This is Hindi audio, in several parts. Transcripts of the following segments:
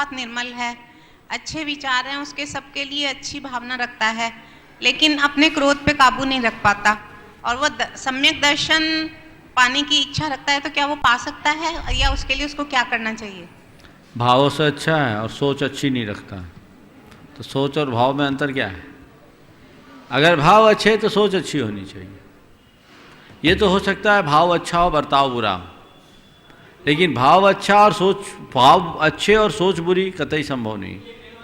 बहुत निर्मल है, अच्छे विचार हैं उसके, सबके लिए अच्छी भावना रखता है, लेकिन अपने क्रोध पे काबू नहीं रख पाता और वो सम्यक दर्शन पाने की इच्छा रखता है, तो क्या वो पा सकता है या उसके लिए उसको क्या करना चाहिए? भावों से अच्छा है और सोच अच्छी नहीं रखता, तो सोच और भाव में अंतर क्या है? अगर भाव अच्छे हैं तो सोच अच्छी होनी चाहिए। ये तो हो सकता है भाव अच्छा हो बर्ताव बुरा हो, लेकिन भाव अच्छा और सोच, भाव अच्छे और सोच बुरी कतई संभव नहीं।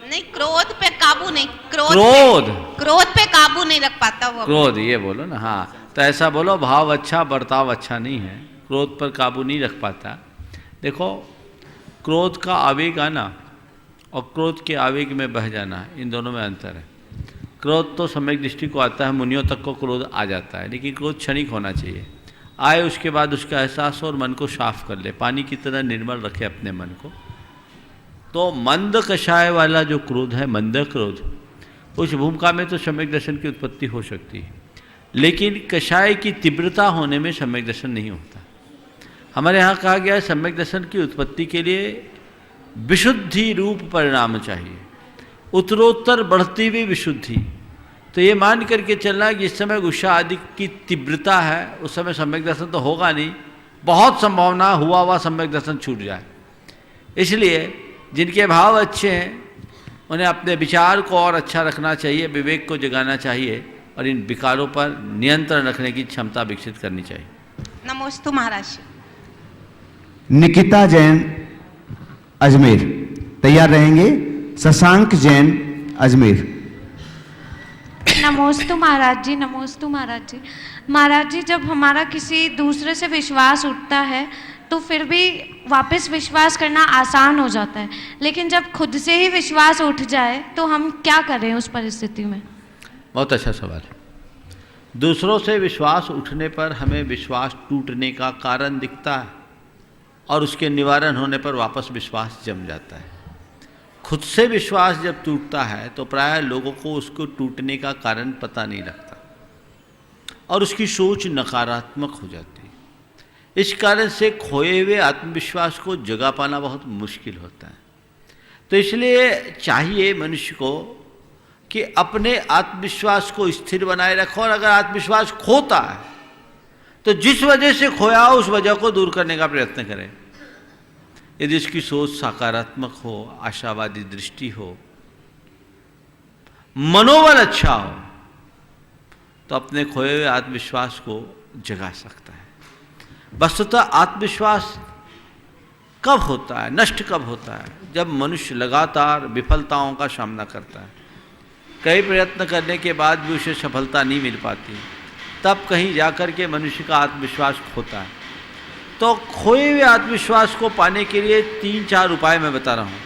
नहीं, क्रोध पे काबू नहीं, क्रोध पे काबू नहीं रख पाता वो। क्रोध ये बोलो ना, हाँ, तो ऐसा बोलो भाव अच्छा बर्ताव अच्छा नहीं है, क्रोध पर काबू नहीं रख पाता। देखो, क्रोध का आवेग आना और क्रोध के आवेग में बह जाना, इन दोनों में अंतर है। क्रोध तो सम्यक दृष्टि को आता है, मुनियों तक को क्रोध आ जाता है, लेकिन क्रोध क्षणिक होना चाहिए। आए उसके बाद उसका एहसास हो और मन को साफ कर ले, पानी की तरह निर्मल रखे अपने मन को। तो मंद कषाय वाला जो क्रोध है, मंद क्रोध, उस भूमिका में तो सम्यक दर्शन की उत्पत्ति हो सकती है, लेकिन कषाय की तीव्रता होने में सम्यक दर्शन नहीं होता। हमारे यहाँ कहा गया है सम्यक दर्शन की उत्पत्ति के लिए विशुद्धि रूप परिणाम चाहिए, उत्तरोत्तर बढ़ती हुई विशुद्धि। तो ये मान करके चलना कि जिस समय गुस्सा आदि की तीव्रता है उस समय सम्यक दर्शन तो होगा नहीं, बहुत संभावना हुआ सम्यक दर्शन छूट जाए। इसलिए जिनके भाव अच्छे हैं उन्हें अपने विचार को और अच्छा रखना चाहिए, विवेक को जगाना चाहिए और इन विकारों पर नियंत्रण रखने की क्षमता विकसित करनी चाहिए। नमोस्तु महाराज। निकिता जैन अजमेर तैयार रहेंगे। शशांक जैन अजमेर। नमोस्तु महाराज जी, नमोस्तु महाराज जी। महाराज जी, जब हमारा किसी दूसरे से विश्वास उठता है तो फिर भी वापस विश्वास करना आसान हो जाता है, लेकिन जब खुद से ही विश्वास उठ जाए तो हम क्या करें उस परिस्थिति में? बहुत अच्छा सवाल है। दूसरों से विश्वास उठने पर हमें विश्वास टूटने का कारण दिखता है और उसके निवारण होने पर वापस विश्वास जम जाता है। खुद से विश्वास जब टूटता है तो प्रायः लोगों को उसको टूटने का कारण पता नहीं लगता और उसकी सोच नकारात्मक हो जाती है। इस कारण से खोए हुए आत्मविश्वास को जगा पाना बहुत मुश्किल होता है। तो इसलिए चाहिए मनुष्य को कि अपने आत्मविश्वास को स्थिर बनाए रखो, और अगर आत्मविश्वास खोता है तो जिस वजह से खोया हो उस वजह को दूर करने का प्रयत्न करें। यदि इसकी सोच सकारात्मक हो, आशावादी दृष्टि हो, मनोबल अच्छा हो, तो अपने खोए हुए आत्मविश्वास को जगा सकता है। वस्तुतः आत्मविश्वास कब होता है, नष्ट कब होता है? जब मनुष्य लगातार विफलताओं का सामना करता है, कई प्रयत्न करने के बाद भी उसे सफलता नहीं मिल पाती, तब कहीं जाकर के मनुष्य का आत्मविश्वास खोता है। तो खोए हुए आत्मविश्वास को पाने के लिए 3-4 उपाय मैं बता रहा हूं।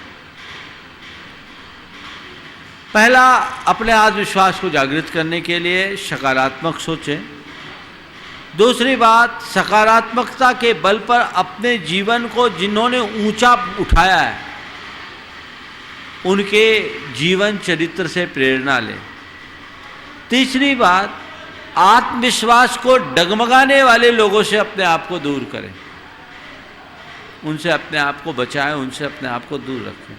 पहला, अपने आत्मविश्वास को जागृत करने के लिए सकारात्मक सोचें। दूसरी बात, सकारात्मकता के बल पर अपने जीवन को जिन्होंने ऊंचा उठाया है उनके जीवन चरित्र से प्रेरणा लें। तीसरी बात, आत्मविश्वास को डगमगाने वाले लोगों से अपने आप को दूर करें, उनसे अपने आप को बचाएं, उनसे अपने आप को दूर रखें।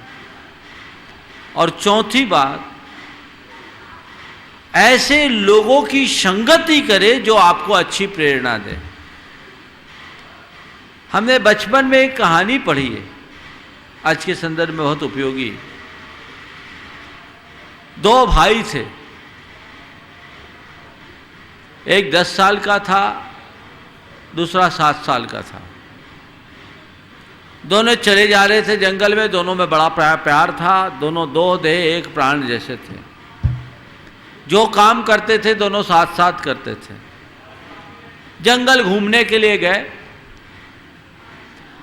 और चौथी बात, ऐसे लोगों की संगति करें जो आपको अच्छी प्रेरणा दे। हमने बचपन में एक कहानी पढ़ी है, आज के संदर्भ में बहुत उपयोगी। 2 भाई थे, एक 10 साल का था, दूसरा 7 साल का था। दोनों चले जा रहे थे जंगल में, दोनों में बड़ा प्यार था, दोनों 2 देह एक प्राण जैसे थे। जो काम करते थे दोनों साथ साथ करते थे। जंगल घूमने के लिए गए,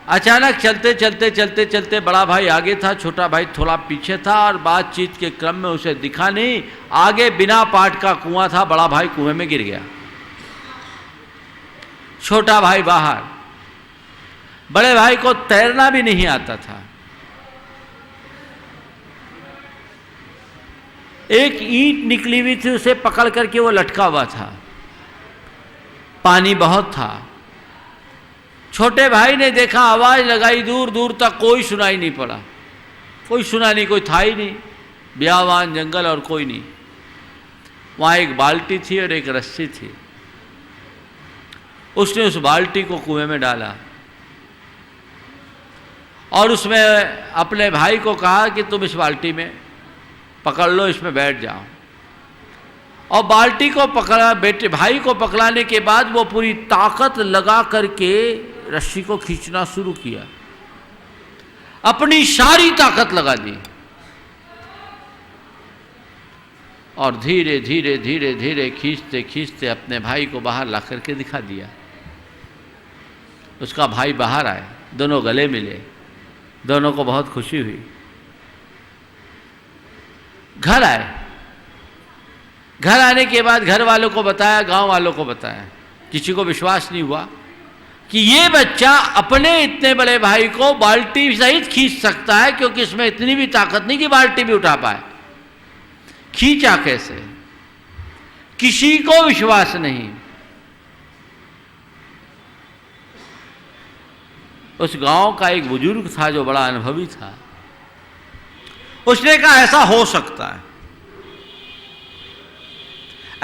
अचानक चलते चलते चलते चलते बड़ा भाई आगे था, छोटा भाई थोड़ा पीछे था, और बातचीत के क्रम में उसे दिखा नहीं, आगे बिना पाट का कुआं था, बड़ा भाई कुएं में गिर गया, छोटा भाई बाहर। बड़े भाई को तैरना भी नहीं आता था। एक ईंट निकली हुई थी, उसे पकड़ करके वो लटका हुआ था, पानी बहुत था। छोटे भाई ने देखा, आवाज लगाई, दूर दूर तक कोई सुनाई नहीं पड़ा। कोई सुना नहीं, कोई था ही नहीं, बियावान जंगल और कोई नहीं। वहाँ एक बाल्टी थी और एक रस्सी थी। उसने उस बाल्टी को कुएं में डाला और उसमें अपने भाई को कहा कि तुम इस बाल्टी में पकड़ लो, इसमें बैठ जाओ। और बाल्टी को पकड़ा, बेटे भाई को पकड़ाने के बाद वो पूरी ताकत लगा करके रस्सी को खींचना शुरू किया, अपनी सारी ताकत लगा दी और धीरे धीरे धीरे धीरे खींचते खींचते अपने भाई को बाहर ला करके दिखा दिया। उसका भाई बाहर आए, दोनों गले मिले, दोनों को बहुत खुशी हुई। घर आए, घर आने के बाद घर वालों को बताया, गांव वालों को बताया, किसी को विश्वास नहीं हुआ कि ये बच्चा अपने इतने बड़े भाई को बाल्टी सहित खींच सकता है, क्योंकि इसमें इतनी भी ताकत नहीं कि बाल्टी भी उठा पाए। खींचा कैसे? किसी को विश्वास नहीं। उस गांव का एक बुजुर्ग था जो बड़ा अनुभवी था, उसने कहा ऐसा हो सकता है,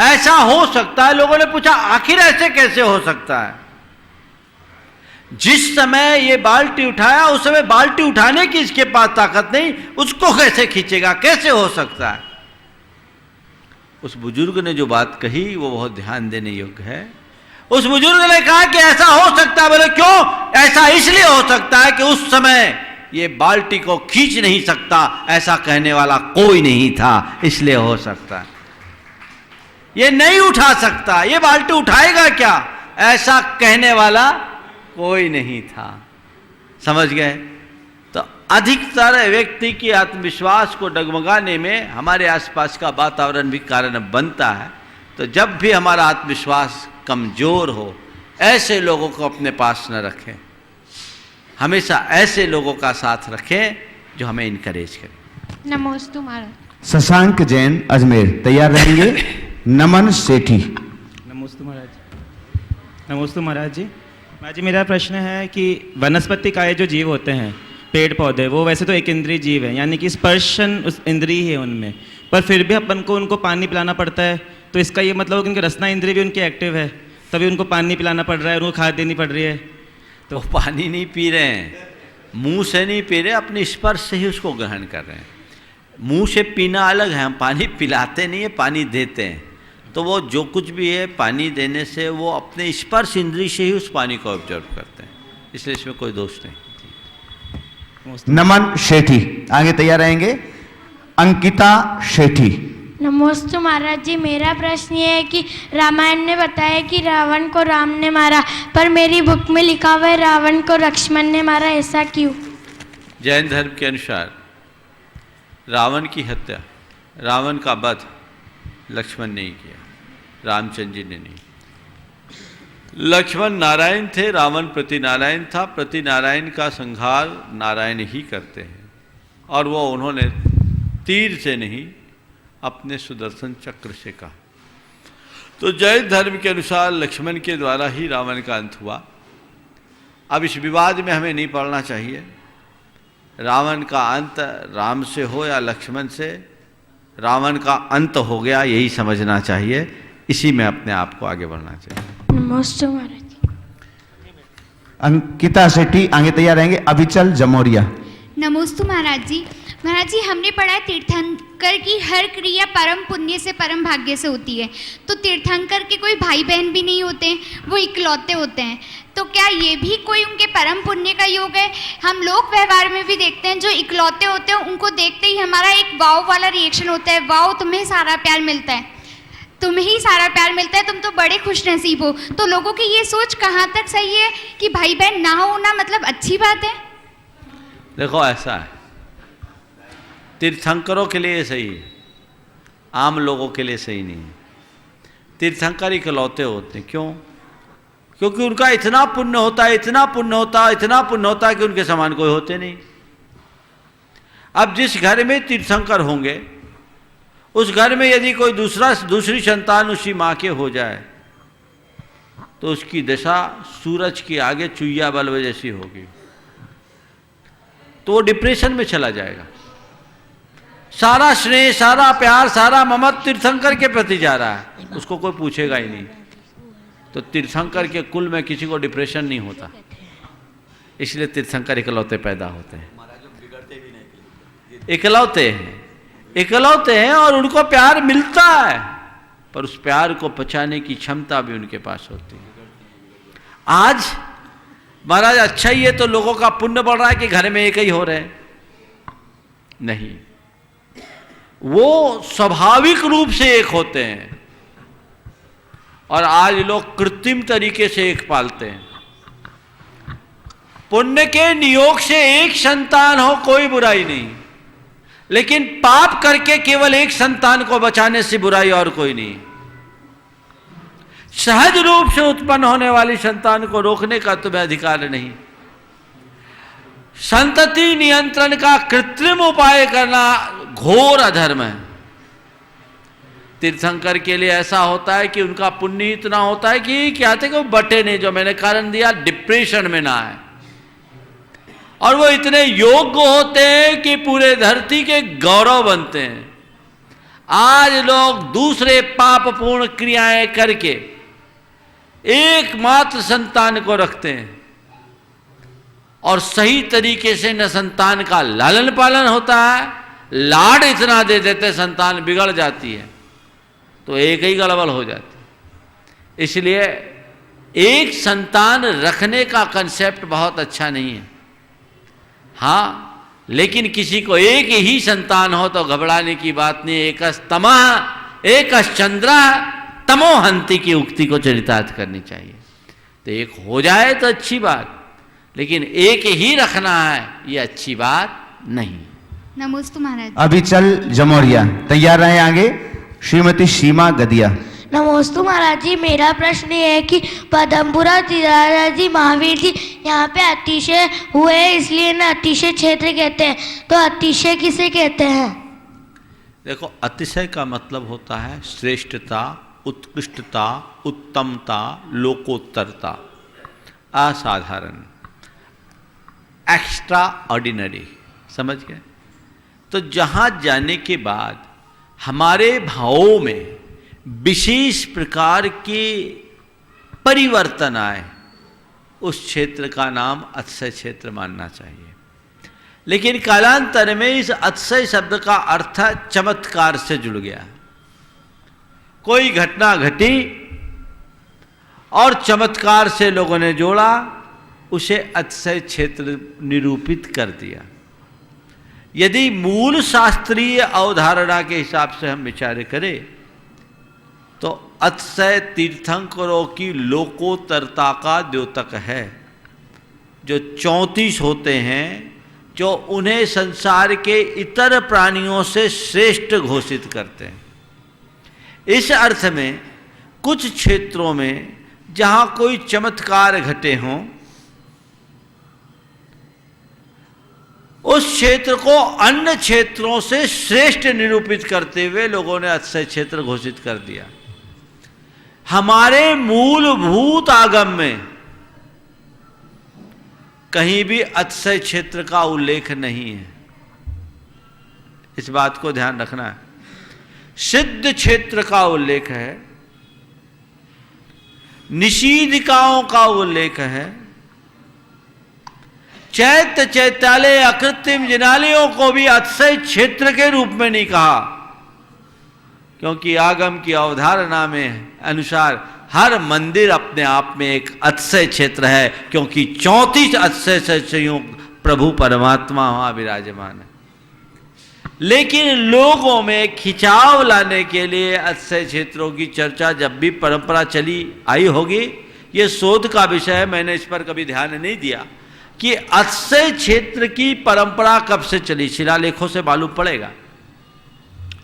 ऐसा हो सकता है। लोगों ने पूछा आखिर ऐसे कैसे हो सकता है? जिस समय ये बाल्टी उठाया उस समय बाल्टी उठाने की इसके पास ताकत नहीं, उसको कैसे खींचेगा, कैसे हो सकता है? उस बुजुर्ग ने जो बात कही वो बहुत ध्यान देने योग्य है। उस बुजुर्ग ने कहा कि ऐसा हो सकता है। बोले क्यों? ऐसा इसलिए हो सकता है कि उस समय ये बाल्टी को खींच नहीं सकता, ऐसा कहने वाला कोई नहीं था, इसलिए हो सकता है। ये नहीं उठा सकता, ये बाल्टी उठाएगा क्या, ऐसा कहने वाला कोई नहीं था। समझ गए? तो अधिकतर व्यक्ति के आत्मविश्वास को डगमगाने में हमारे आसपास का वातावरण भी कारण बनता है। तो जब भी हमारा आत्मविश्वास कमजोर हो, ऐसे लोगों को अपने पास न रखें, हमेशा ऐसे लोगों का साथ रखें जो हमें इनकरेज करें। नमोस्तु महाराज। शशांक जैन अजमेर तैयार रहेंगे। नमन सेठी। नमोस्तु महाराज। नमोस्तु महाराज जी। महाराज जी, मेरा प्रश्न है कि वनस्पति काय जो जीव होते हैं, पेड़ पौधे, वो वैसे तो एक इंद्रिय जीव है, यानी कि स्पर्शन उस इंद्रिय ही है उनमें, पर फिर भी अपन को उनको पानी पिलाना पड़ता है। तो इसका ये मतलब कि उनकी रसना इंद्रिय भी उनकी एक्टिव है, तभी उनको पानी पिलाना पड़ रहा है, उनको खाद देनी पड़ रही है। तो पानी नहीं पी रहे हैं, मुंह से नहीं पी रहे, अपने स्पर्श से ही उसको ग्रहण कर रहे हैं। मुंह से पीना अलग है, हम पानी पिलाते नहीं है, पानी देते हैं। तो वो जो कुछ भी है पानी देने से वो अपने स्पर्श इंद्रिय से ही उस पानी को ऑब्जर्व करते हैं, इसलिए इसमें कोई दोष नहीं। नमन शेठी आगे तैयार रहेंगे। अंकिता शेठी। नमोस्तु महाराज जी। मेरा प्रश्न ये है कि रामायण ने बताया कि रावण को राम ने मारा, पर मेरी बुक में लिखा हुआ है रावण को लक्ष्मण ने मारा, ऐसा क्यों? जैन धर्म के अनुसार रावण की हत्या, रावण का वध लक्ष्मण ने ही किया, रामचंद्र जी ने नहीं। लक्ष्मण नारायण थे, रावण प्रति नारायण था। प्रति नारायण का संहार नारायण ही करते हैं, और वो उन्होंने तीर से नहीं अपने सुदर्शन चक्र से कहा। तो जैन धर्म के अनुसार लक्ष्मण के द्वारा ही रावण का अंत हुआ। अब इस विवाद में हमें नहीं पड़ना चाहिए, रावण का अंत राम से हो या लक्ष्मण से, रावण का अंत हो गया, यही समझना चाहिए, इसी में अपने आप को आगे बढ़ना चाहिए। नमोस्तु महाराज जी। अंकिता शेट्टी आगे तैयार रहेंगे। अभिचल जमोरिया। नमोस्तु महाराज जी। महाराज जी, हमने पढ़ा है तीर्थंकर की हर क्रिया परम पुण्य से परम भाग्य से होती है। तो तीर्थंकर के कोई भाई बहन भी नहीं होते हैं, वो इकलौते होते हैं। तो क्या ये भी कोई उनके परम पुण्य का योग है? हम लोग व्यवहार में भी देखते हैं, जो इकलौते होते हैं उनको देखते ही हमारा एक वाव वाला रिएक्शन होता है, वाव तुम्हें सारा प्यार मिलता है, तुम्हें ही सारा प्यार मिलता है, तुम तो बड़े खुश नसीब हो। तो लोगों की ये सोच कहाँ तक सही है कि भाई बहन ना होना मतलब अच्छी बात है? देखो ऐसा है, तीर्थंकरों के लिए सही है, आम लोगों के लिए सही नहीं है। तीर्थंकर इकलौते होते हैं। क्यों? क्योंकि उनका इतना पुण्य होता है, इतना पुण्य होता है, इतना पुण्य होता है कि उनके समान कोई होते नहीं। अब जिस घर में तीर्थंकर होंगे उस घर में यदि कोई दूसरी संतान उसी माँ के हो जाए तो उसकी दशा सूरज के आगे चुईया बल्ब जैसी होगी, तो वो डिप्रेशन में चला जाएगा। सारा स्नेह, सारा प्यार, सारा ममत्व तीर्थंकर के प्रति जा रहा है, उसको कोई पूछेगा ही नहीं। तो तीर्थंकर के कुल में किसी को डिप्रेशन नहीं होता, इसलिए तीर्थंकर इकलौते पैदा होते हैं। इकलौते हैं और उनको प्यार मिलता है, पर उस प्यार को पचाने की क्षमता भी उनके पास होती है। आज महाराज अच्छा ही है तो लोगों का पुण्य बढ़ रहा है कि घर में एक ही हो रहे हैं, नहीं, वो स्वाभाविक रूप से एक होते हैं और आज लोग कृत्रिम तरीके से एक पालते हैं। पुण्य के नियोग से एक संतान हो कोई बुराई नहीं, लेकिन पाप करके केवल एक संतान को बचाने से बुराई और कोई नहीं। सहज रूप से उत्पन्न होने वाली संतान को रोकने का तुम्हें अधिकार नहीं। संतति नियंत्रण का कृत्रिम उपाय करना घोर अधर्म है। तीर्थंकर के लिए ऐसा होता है कि उनका पुण्य इतना होता है कि क्या थे कि वो बटे नहीं, जो मैंने कारण दिया, डिप्रेशन में ना आए, और वो इतने योग्य होते हैं कि पूरे धरती के गौरव बनते हैं। आज लोग दूसरे पापपूर्ण क्रियाएं करके एकमात्र संतान को रखते हैं और सही तरीके से न संतान का लालन पालन होता है, लाड इतना दे देते संतान बिगड़ जाती है, तो एक ही गड़बड़ हो जाती है। इसलिए एक संतान रखने का कंसेप्ट बहुत अच्छा नहीं है। हाँ, लेकिन किसी को एक ही संतान हो तो घबराने की बात नहीं। एकस्तमा एकश्चंद्रा तमोहंति की उक्ति को चरितार्थ करनी चाहिए। तो एक हो जाए तो अच्छी बात, लेकिन एक ही रखना है ये अच्छी बात नहीं। नमोस्तु महाराज। अभी चल जमोरिया, तैयार रहे आगे श्रीमती सीमा गदिया। नमोस्तु महाराज जी, मेरा प्रश्न ये है कि पदमपुरा तीरारा जी महावीर जी यहाँ पे अतिशय हुए, इसलिए ना अतिशय क्षेत्र कहते हैं, तो अतिशय किसे कहते हैं? देखो, अतिशय का मतलब होता है श्रेष्ठता, उत्कृष्टता, उत्तमता, लोकोत्तरता, असाधारण, एक्स्ट्रा ऑर्डिनरी, समझ गए? तो जहाँ जाने के बाद हमारे भावों में विशेष प्रकार के परिवर्तन आए, उस क्षेत्र का नाम अतिशय क्षेत्र मानना चाहिए। लेकिन कालांतर में इस अतिशय शब्द का अर्थ चमत्कार से जुड़ गया। कोई घटना घटी और चमत्कार से लोगों ने जोड़ा, उसे अतिशय क्षेत्र निरूपित कर दिया। यदि मूल शास्त्रीय अवधारणा के हिसाब से हम विचार करें तो अतिशय तीर्थंकरों की लोकोत्तरता का द्योतक है। जो 34 होते हैं, जो उन्हें संसार के इतर प्राणियों से श्रेष्ठ घोषित करते हैं। इस अर्थ में कुछ क्षेत्रों में जहाँ कोई चमत्कार घटे हों, उस क्षेत्र को अन्य क्षेत्रों से श्रेष्ठ निरूपित करते हुए लोगों ने अतिशय क्षेत्र घोषित कर दिया। हमारे मूलभूत आगम में कहीं भी अतिशय क्षेत्र का उल्लेख नहीं है, इस बात को ध्यान रखना है। सिद्ध क्षेत्र का उल्लेख है, निषीदिकाओं का उल्लेख है, चैत्य चैत्यालय अकृत्रिम जिनालयों को भी अतिशय क्षेत्र के रूप में नहीं कहा, क्योंकि आगम की अवधारणा में अनुसार हर मंदिर अपने आप में एक अतिशय क्षेत्र है, क्योंकि 34 अतिशय संयोग प्रभु परमात्मा वहां विराजमान है। लेकिन लोगों में खिंचाव लाने के लिए अतिशय क्षेत्रों की चर्चा जब भी परंपरा चली आई होगी, ये शोध का विषय है, मैंने इस पर कभी ध्यान नहीं दिया कि अतिशय क्षेत्र की परंपरा कब से चली। शिलालेखों से मालूम पड़ेगा।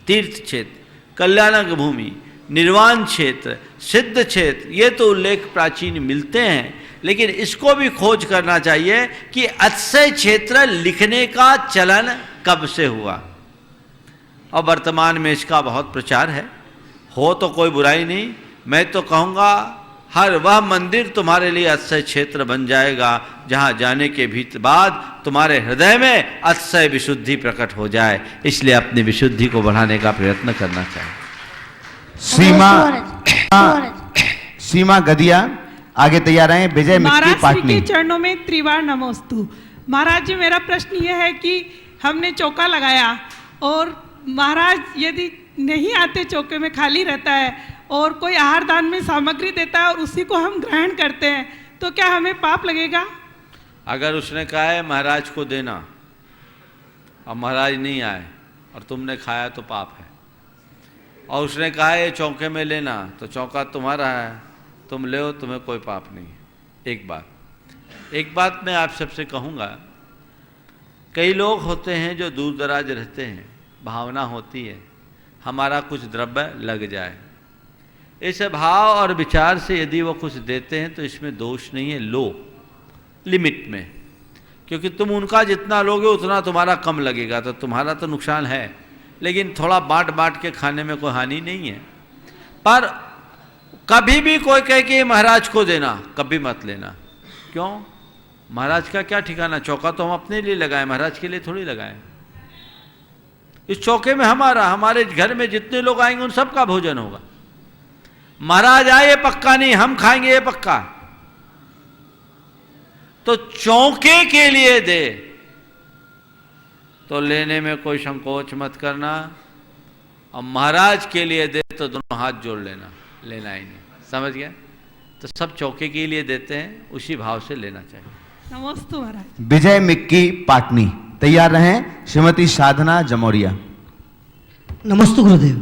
तीर्थ क्षेत्र, कल्याणक भूमि, निर्वाण क्षेत्र, सिद्ध क्षेत्र, ये तो उल्लेख प्राचीन मिलते हैं, लेकिन इसको भी खोज करना चाहिए कि अतिशय क्षेत्र लिखने का चलन कब से हुआ। और वर्तमान में इसका बहुत प्रचार है, हो तो कोई बुराई नहीं। मैं तो कहूँगा हर वह मंदिर तुम्हारे लिए अतिशय क्षेत्र बन जाएगा जहाँ जाने के भी बाद तुम्हारे हृदय में अतिशय विशुद्धि प्रकट हो जाए। इसलिए अपनी विशुद्धि को बढ़ाने का प्रयत्न करना चाहिए। सीमा गदिया आगे तैयार हैं। विजय मिक्की महाराज श्री पाटनी। के चरणों में त्रिवार नमोस्तु। महाराज जी, मेरा प्रश्न यह है कि हमने चौका लगाया और महाराज यदि नहीं आते, चौके में खाली रहता है और कोई आहार दान में सामग्री देता है और उसी को हम ग्रहण करते हैं, तो क्या हमें पाप लगेगा? अगर उसने कहा है महाराज को देना और महाराज नहीं आए और तुमने खाया तो पाप है, और उसने कहा है चौके में लेना तो चौका तुम्हारा है, तुम ले, तुम्हें कोई पाप नहीं है। एक बात मैं आप सबसे कहूँगा, कई लोग होते हैं जो दूर दराज रहते हैं, भावना होती है हमारा कुछ द्रव्य लग जाए। इस भाव और विचार से यदि वो कुछ देते हैं तो इसमें दोष नहीं है, लो लिमिट में, क्योंकि तुम उनका जितना लोगे उतना तुम्हारा कम लगेगा, तो तुम्हारा तो नुकसान है, लेकिन थोड़ा बांट बांट के खाने में कोई हानि नहीं है। पर कभी भी कोई कहे कि महाराज को देना, कभी मत लेना। क्यों? महाराज का क्या ठिकाना? चौका तो हम अपने लिए लगाए, महाराज के लिए थोड़ी लगाए। इस चौके में हमारे घर में जितने लोग आएंगे उन सबका भोजन होगा। महाराज आए ये पक्का नहीं, हम खाएंगे ये पक्का। तो चौके के लिए दे तो लेने में कोई संकोच मत करना, और महाराज के लिए दे तो दोनों हाथ जोड़ लेना, लेना ही नहीं। समझ गए? तो सब चौके के लिए देते हैं, उसी भाव से लेना चाहिए। नमस्ते महाराज। विजय मिक्की पाटनी तैयार रहें। श्रीमती साधना जमोरिया। नमस्ते गुरुदेव।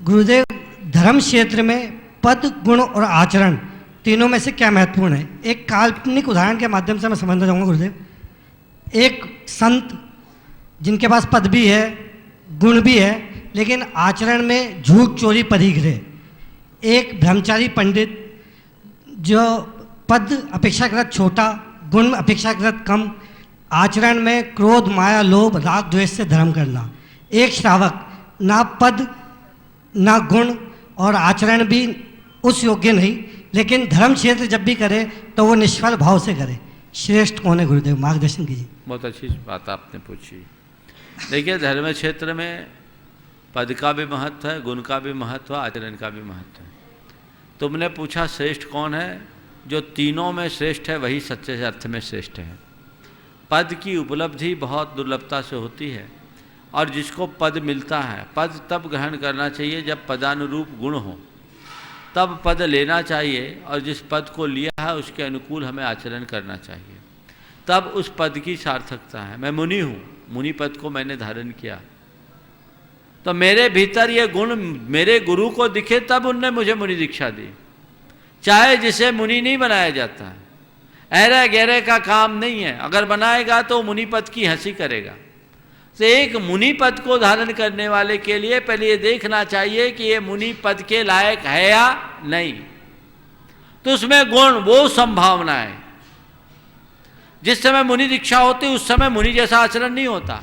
गुरुदेव, धर्म क्षेत्र में पद, गुण और आचरण तीनों में से क्या महत्वपूर्ण है? एक काल्पनिक उदाहरण के माध्यम से मैं समझना चाहूँगा गुरुदेव। एक संत जिनके पास पद भी है, गुण भी है, लेकिन आचरण में झूठ चोरी परिग्रह। एक ब्रह्मचारी पंडित जो पद अपेक्षाकृत छोटा, गुण अपेक्षाकृत कम, आचरण में क्रोध, माया, लोभ, राग, द्वेष से धर्म करना। एक श्रावक ना पद ना गुण और आचरण भी उस योग्य नहीं, लेकिन धर्म क्षेत्र जब भी करे तो वो निष्फल भाव से करे। श्रेष्ठ कौन है गुरुदेव? मार्गदर्शन कीजिए। बहुत अच्छी बात आपने पूछी। देखिए, धर्म क्षेत्र में पद का भी महत्व है, गुण का भी महत्व है, आचरण का भी महत्व है। तुमने पूछा श्रेष्ठ कौन है? जो तीनों में श्रेष्ठ है वही सच्चे अर्थ में श्रेष्ठ है। पद की उपलब्धि बहुत दुर्लभता से होती है, और जिसको पद मिलता है, पद तब ग्रहण करना चाहिए जब पदानुरूप गुण हो, तब पद लेना चाहिए, और जिस पद को लिया है उसके अनुकूल हमें आचरण करना चाहिए, तब उस पद की सार्थकता है। मैं मुनि हूँ, मुनि पद को मैंने धारण किया, तो मेरे भीतर ये गुण मेरे गुरु को दिखे तब उनने मुझे मुनि दीक्षा दी। चाहे जिसे मुनि नहीं बनाया जाता है, ऐरे गहरे का काम नहीं है, अगर बनाएगा तो मुनि पद की हंसी करेगा। तो एक मुनि पद को धारण करने वाले के लिए पहले ये देखना चाहिए कि ये मुनि पद के लायक है या नहीं। तो उसमें गुण, वो संभावना है। जिस समय मुनि दीक्षा होती उस समय मुनि जैसा आचरण नहीं होता,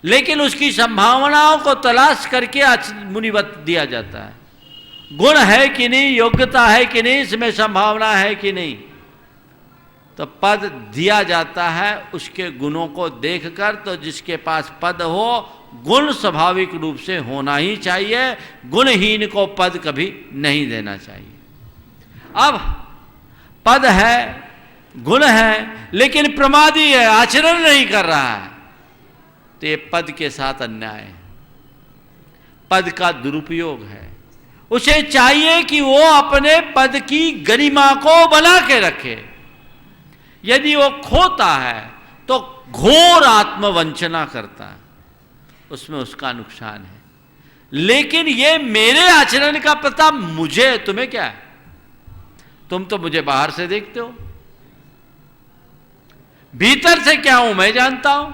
लेकिन उसकी संभावनाओं को तलाश करके मुनिवत दिया जाता है। गुण है कि नहीं, योग्यता है कि नहीं, इसमें संभावना है कि नहीं, तो पद दिया जाता है उसके गुणों को देखकर। तो जिसके पास पद हो, गुण स्वाभाविक रूप से होना ही चाहिए, गुणहीन को पद कभी नहीं देना चाहिए। अब पद है, गुण है, लेकिन प्रमादी है, आचरण नहीं कर रहा है, तो ये पद के साथ अन्याय है, पद का दुरुपयोग है। उसे चाहिए कि वो अपने पद की गरिमा को बना के रखे। यदि वो खोता है तो घोर आत्मवंचना करता है, उसमें उसका नुकसान है। लेकिन ये मेरे आचरण का पता मुझे, तुम्हें क्या है? तुम तो मुझे बाहर से देखते हो, भीतर से क्या हूं मैं जानता हूं।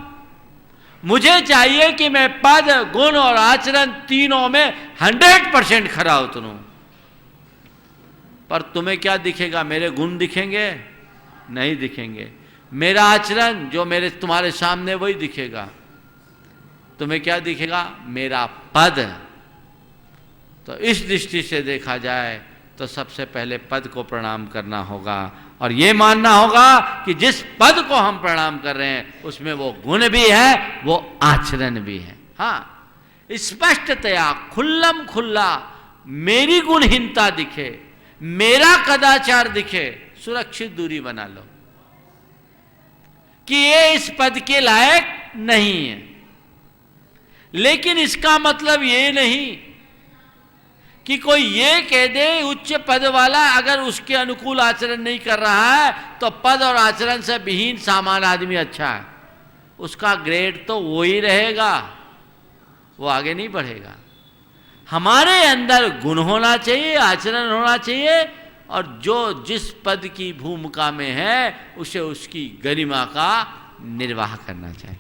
मुझे चाहिए कि मैं पद, गुण और आचरण तीनों में 100% खरा उतरूं। पर तुम्हें क्या दिखेगा? मेरे गुण दिखेंगे? नहीं दिखेंगे। मेरा आचरण जो मेरे तुम्हारे सामने वही दिखेगा। तुम्हें क्या दिखेगा? मेरा पद। तो इस दृष्टि से देखा जाए तो सबसे पहले पद को प्रणाम करना होगा और ये मानना होगा कि जिस पद को हम प्रणाम कर रहे हैं उसमें वो गुण भी है, वो आचरण भी है। हाँ, स्पष्टतया खुल्लम खुल्ला मेरी गुणहीनता दिखे, मेरा कदाचार दिखे, सुरक्षित दूरी बना लो कि ये इस पद के लायक नहीं है। लेकिन इसका मतलब ये नहीं कि कोई ये कह दे उच्च पद वाला अगर उसके अनुकूल आचरण नहीं कर रहा है तो पद और आचरण से विहीन सामान्य आदमी अच्छा है, उसका ग्रेड तो वो ही रहेगा, वो आगे नहीं बढ़ेगा। हमारे अंदर गुण होना चाहिए, आचरण होना चाहिए और जो जिस पद की भूमिका में है उसे उसकी गरिमा का निर्वाह करना चाहिए।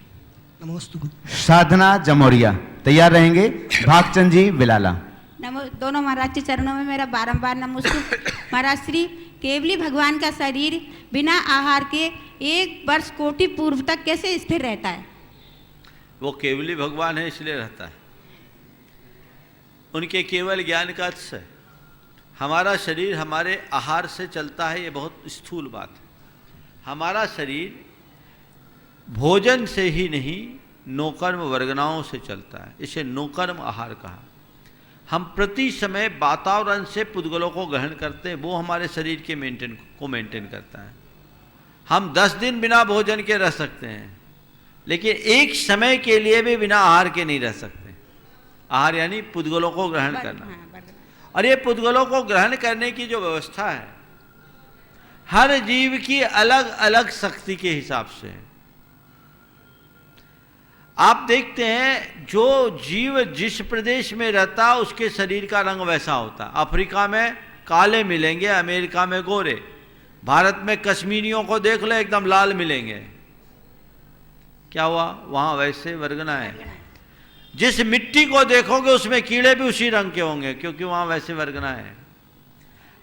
नमोस्तु। साधना जमोरिया तैयार रहेंगे। भागचंद जी विलाला। दोनों महाराज के चरणों में मेरा बारंबार नमस्ते। महाराज श्री केवली भगवान का शरीर बिना आहार के 1 वर्ष कोटि पूर्व तक कैसे स्थिर रहता है? वो केवली भगवान है इसलिए रहता है, उनके केवल ज्ञान का अंश है। हमारा शरीर हमारे आहार से चलता है, ये बहुत स्थूल बात है। हमारा शरीर भोजन से ही नहीं नोकर्म वर्गनाओं से चलता है, इसे नोकर्म आहार कहा। हम प्रति समय वातावरण से पुद्गलों को ग्रहण करते हैं, वो हमारे शरीर के मेंटेन करता है। हम 10 दिन बिना भोजन के रह सकते हैं, लेकिन एक समय के लिए भी बिना आहार के नहीं रह सकते। आहार यानी पुद्गलों को ग्रहण करना, और ये पुद्गलों को ग्रहण करने की जो व्यवस्था है हर जीव की अलग अलग शक्ति के हिसाब से है। आप देखते हैं जो जीव जिस प्रदेश में रहता है उसके शरीर का रंग वैसा होता है। अफ्रीका में काले मिलेंगे, अमेरिका में गोरे, भारत में कश्मीरियों को देख लो एकदम लाल मिलेंगे। क्या हुआ? वहां वैसे वर्गना है। जिस मिट्टी को देखोगे उसमें कीड़े भी उसी रंग के होंगे, क्योंकि वहां वैसे वर्गना है।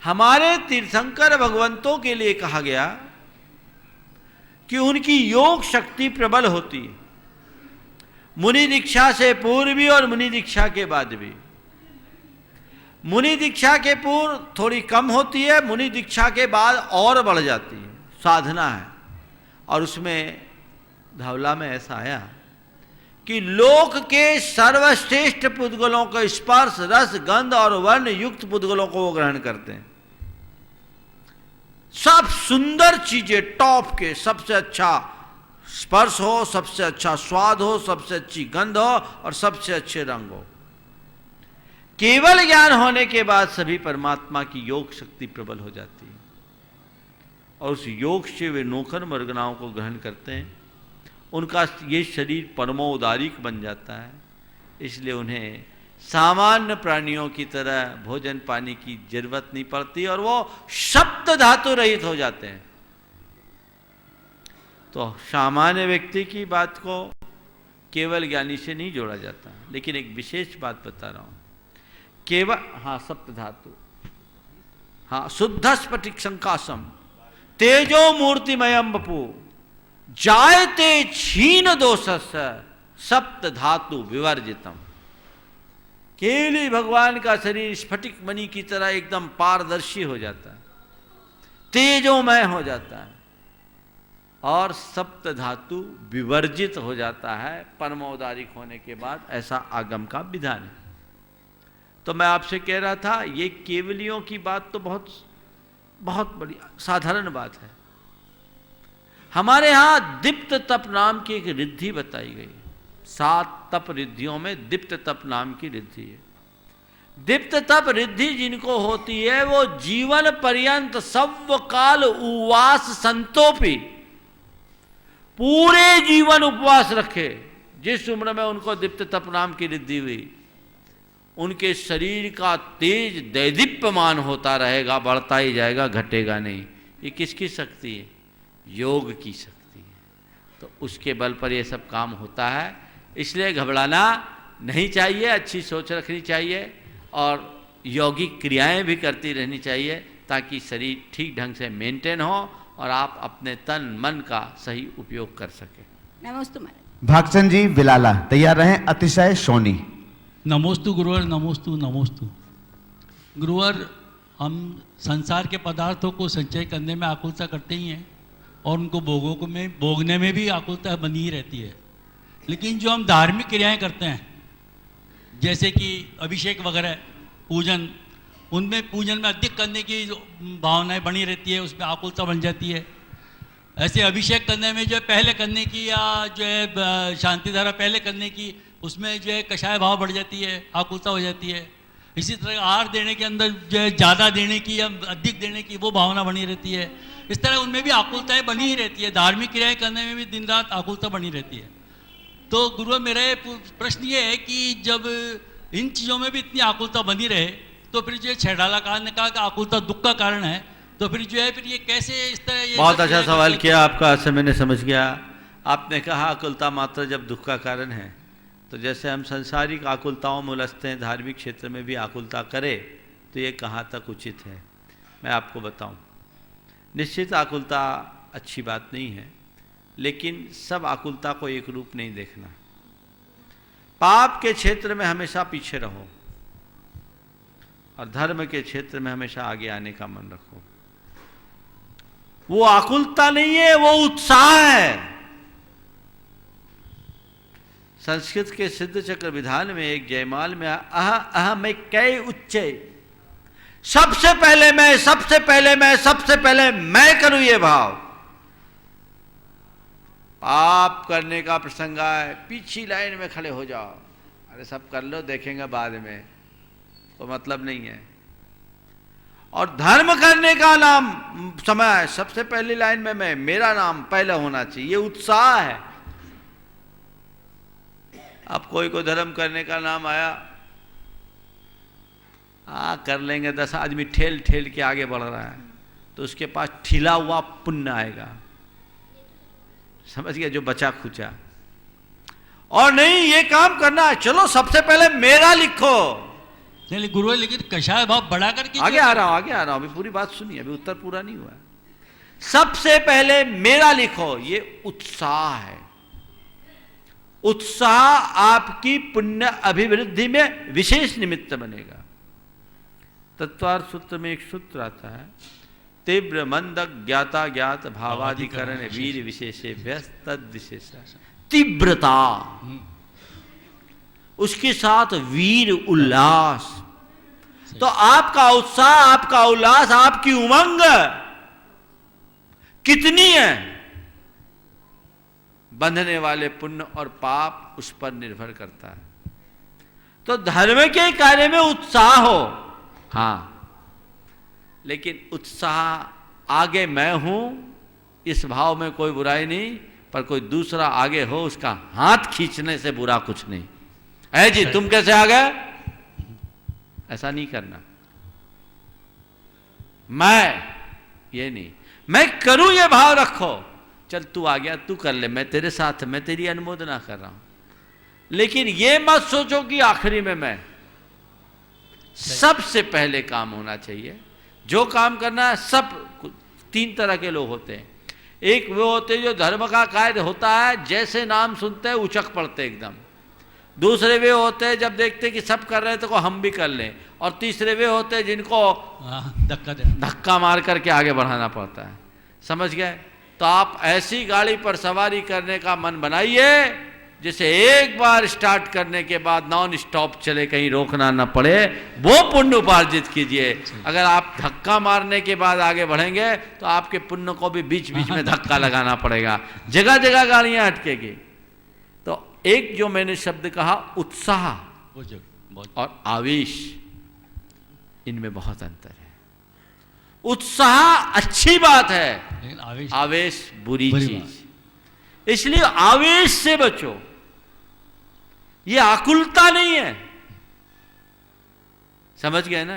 हमारे तीर्थंकर भगवंतों के लिए कहा गया कि उनकी योग शक्ति प्रबल होती है, मुनि दीक्षा से पूर्व भी और मुनि दीक्षा के बाद भी। मुनि दीक्षा के पूर्व थोड़ी कम होती है, मुनि दीक्षा के बाद और बढ़ जाती है, साधना है। और उसमें धवला में ऐसा आया कि लोक के सर्वश्रेष्ठ पुद्गलों को स्पर्श रस गंध और वर्ण युक्त पुद्गलों को वो ग्रहण करते हैं। सब सुंदर चीजें टॉप के, सबसे अच्छा स्पर्श हो, सबसे अच्छा स्वाद हो, सबसे अच्छी गंध हो और सबसे अच्छे रंग हो। केवल ज्ञान होने के बाद सभी परमात्मा की योग शक्ति प्रबल हो जाती है और उस योग से वे नौकर मर्गनाओं को ग्रहण करते हैं। उनका ये शरीर परमोदारिक बन जाता है, इसलिए उन्हें सामान्य प्राणियों की तरह भोजन पानी की जरूरत नहीं पड़ती और वो सप्त धातु रहित हो जाते हैं। तो सामान्य व्यक्ति की बात को केवल ज्ञानी से नहीं जोड़ा जाता, लेकिन एक विशेष बात बता रहा हूं। केवल सप्त धातु, शुद्ध स्फटिक संकाशम तेजो मूर्तिमयम बपू जायते क्षीण दोषस सप्त धातु विवर्जितम। केवली भगवान का शरीर स्फटिक मणि की तरह एकदम पारदर्शी हो जाता है, तेजोमय हो जाता है और सप्त धातु विवर्जित हो जाता है परमोदारिक होने के बाद। ऐसा आगम का विधान है। तो मैं आपसे कह रहा था ये केवलियों की बात तो बहुत बहुत बड़ी साधारण बात है। हमारे यहां दीप्त तप नाम की एक रिद्धि बताई गई। 7 तप रिद्धियों में दीप्त तप नाम की रिद्धि है। दीप्त तप रिद्धि जिनको होती है वो जीवन पर्यंत सव काल उवास संतोपी, पूरे जीवन उपवास रखे। जिस उम्र में उनको दीप्त तप नाम की रिद्धि हुई उनके शरीर का तेज दैदीप्यमान होता रहेगा, बढ़ता ही जाएगा, घटेगा नहीं। ये किसकी शक्ति है? योग की शक्ति है। तो उसके बल पर ये सब काम होता है। इसलिए घबराना नहीं चाहिए, अच्छी सोच रखनी चाहिए और यौगिक क्रियाएं भी करती रहनी चाहिए ताकि शरीर ठीक ढंग से मेंटेन हो और आप अपने तन मन का सही उपयोग कर सकें। नमस्ते। भागचंद जी विलाला तैयार रहें। अतिशय सोनी। नमोस्तु गुरुवर, नमोस्तु नमोस्तु गुरुवर। हम संसार के पदार्थों को संचय करने में आकुलता करते ही हैं और उनको भोगने में भी आकुलता बनी ही रहती है। लेकिन जो हम धार्मिक क्रियाएं करते हैं जैसे कि अभिषेक वगैरह पूजन, उनमें पूजन में अधिक करने की जो भावनाएं बनी रहती है उसमें आकुलता बन जाती है। ऐसे अभिषेक करने में जो है पहले करने की या जो है शांति धारा पहले करने की, उसमें जो है कषाय भाव बढ़ जाती है, आकुलता हो जाती है। इसी तरह आहार देने के अंदर जो है ज़्यादा देने की या अधिक देने की वो भावना बनी रहती है। इस तरह उनमें भी आकुलताएं बनी ही रहती है। धार्मिक क्रियाएं करने में भी दिन रात आकुलता बनी रहती है। तो गुरु मेरा प्रश्न ये है कि जब इन चीज़ों में भी इतनी आकुलता बनी रहे तो फिर जो छेड़ाला कहा ने कहा कि आकुलता दुख का कारण है, तो फिर जो है फिर ये कैसे इस तरह ये बहुत अच्छा सवाल किया आपका, ऐसे मैंने समझ गया। आपने कहा आकुलता मात्र जब दुख का कारण है, तो जैसे हम संसारिक आकुलताओं में उलझते हैं, धार्मिक क्षेत्र में भी आकुलता करे तो ये कहाँ तक उचित है। मैं आपको बताऊं, निश्चित आकुलता अच्छी बात नहीं है, लेकिन सब आकुलता को एक रूप नहीं देखना। पाप के क्षेत्र में हमेशा पीछे रहो और धर्म के क्षेत्र में हमेशा आगे आने का मन रखो। वो आकुलता नहीं है, वो उत्साह है। संस्कृत के सिद्ध चक्र विधान में एक जयमाल में अहम कई उच्चे, सबसे पहले मैं, सबसे पहले मैं, सबसे पहले मैं करूं ये भाव। पाप करने का प्रसंग आए, पीछी लाइन में खड़े हो जाओ, अरे सब कर लो देखेंगे बाद में, तो मतलब नहीं है। और धर्म करने का नाम समय, सबसे पहली लाइन में मैं, मेरा नाम पहले होना चाहिए, ये उत्साह है। अब कोई को धर्म करने का नाम आया, कर लेंगे, 10 आदमी ठेल ठेल के आगे बढ़ रहा है, तो उसके पास ठिला हुआ पुण्य आएगा, समझ गया, जो बचा खुचा। और नहीं, ये काम करना है, चलो सबसे पहले मेरा लिखो। नहीं गुरु, लेकिन कषाय भाव बढ़ा करके आगे आ रहा हूं, अभी पूरी बात सुनिए, अभी उत्तर पूरा नहीं हुआ। सबसे पहले मेरा लिखो, ये उत्साह है। उत्साह आपकी पुण्य अभिवृद्धि में विशेष निमित्त बनेगा। तत्वार्थ सूत्र में एक सूत्र आता है, तीव्र मंद ज्ञाता ज्ञात भावाधिकरण वीर विशेषे व्यस्त तद विशेष। तीव्रता, उसके साथ वीर उल्लास। तो आपका उत्साह, आपका उल्लास, आपकी उमंग कितनी है, बंधने वाले पुण्य और पाप उस पर निर्भर करता है। तो धर्म के कार्य में उत्साह हो, हाँ, लेकिन उत्साह आगे मैं हूं इस भाव में कोई बुराई नहीं, पर कोई दूसरा आगे हो उसका हाथ खींचने से बुरा कुछ नहीं है। जी तुम कैसे आ गए, ऐसा नहीं करना। मैं ये नहीं, मैं करूं ये भाव रखो, चल तू आ गया, तू कर ले, मैं तेरे साथ, मैं तेरी अनुमोदना कर रहा हूं। लेकिन ये मत सोचो कि आखिरी में मैं, सबसे पहले काम होना चाहिए। जो काम करना है, सब 3 तरह के लोग होते हैं। एक वो होते हैं जो धर्म का कार्य होता है, जैसे नाम सुनते हैं उचक पड़ते एकदम। दूसरे वे होते हैं जब देखते हैं कि सब कर रहे हैं तो हम भी कर लें। और तीसरे वे होते हैं जिनको धक्का मार करके आगे बढ़ाना पड़ता है, समझ गए। तो आप ऐसी गाड़ी पर सवारी करने का मन बनाइए जिसे एक बार स्टार्ट करने के बाद नॉन स्टॉप चले, कहीं रोकना न पड़े, वो पुण्य उपार्जित कीजिए। अगर आप धक्का मारने के बाद आगे बढ़ेंगे तो आपके पुण्य को भी बीच बीच में धक्का लगाना पड़ेगा, जगह जगह गाड़ियां अटकेगी। तो एक जो मैंने शब्द कहा उत्साह और आवेश, इनमें बहुत अंतर है। उत्साह अच्छी बात है, आवेश बुरी चीज, इसलिए आवेश से बचो। ये आकुलता नहीं है, समझ गए ना,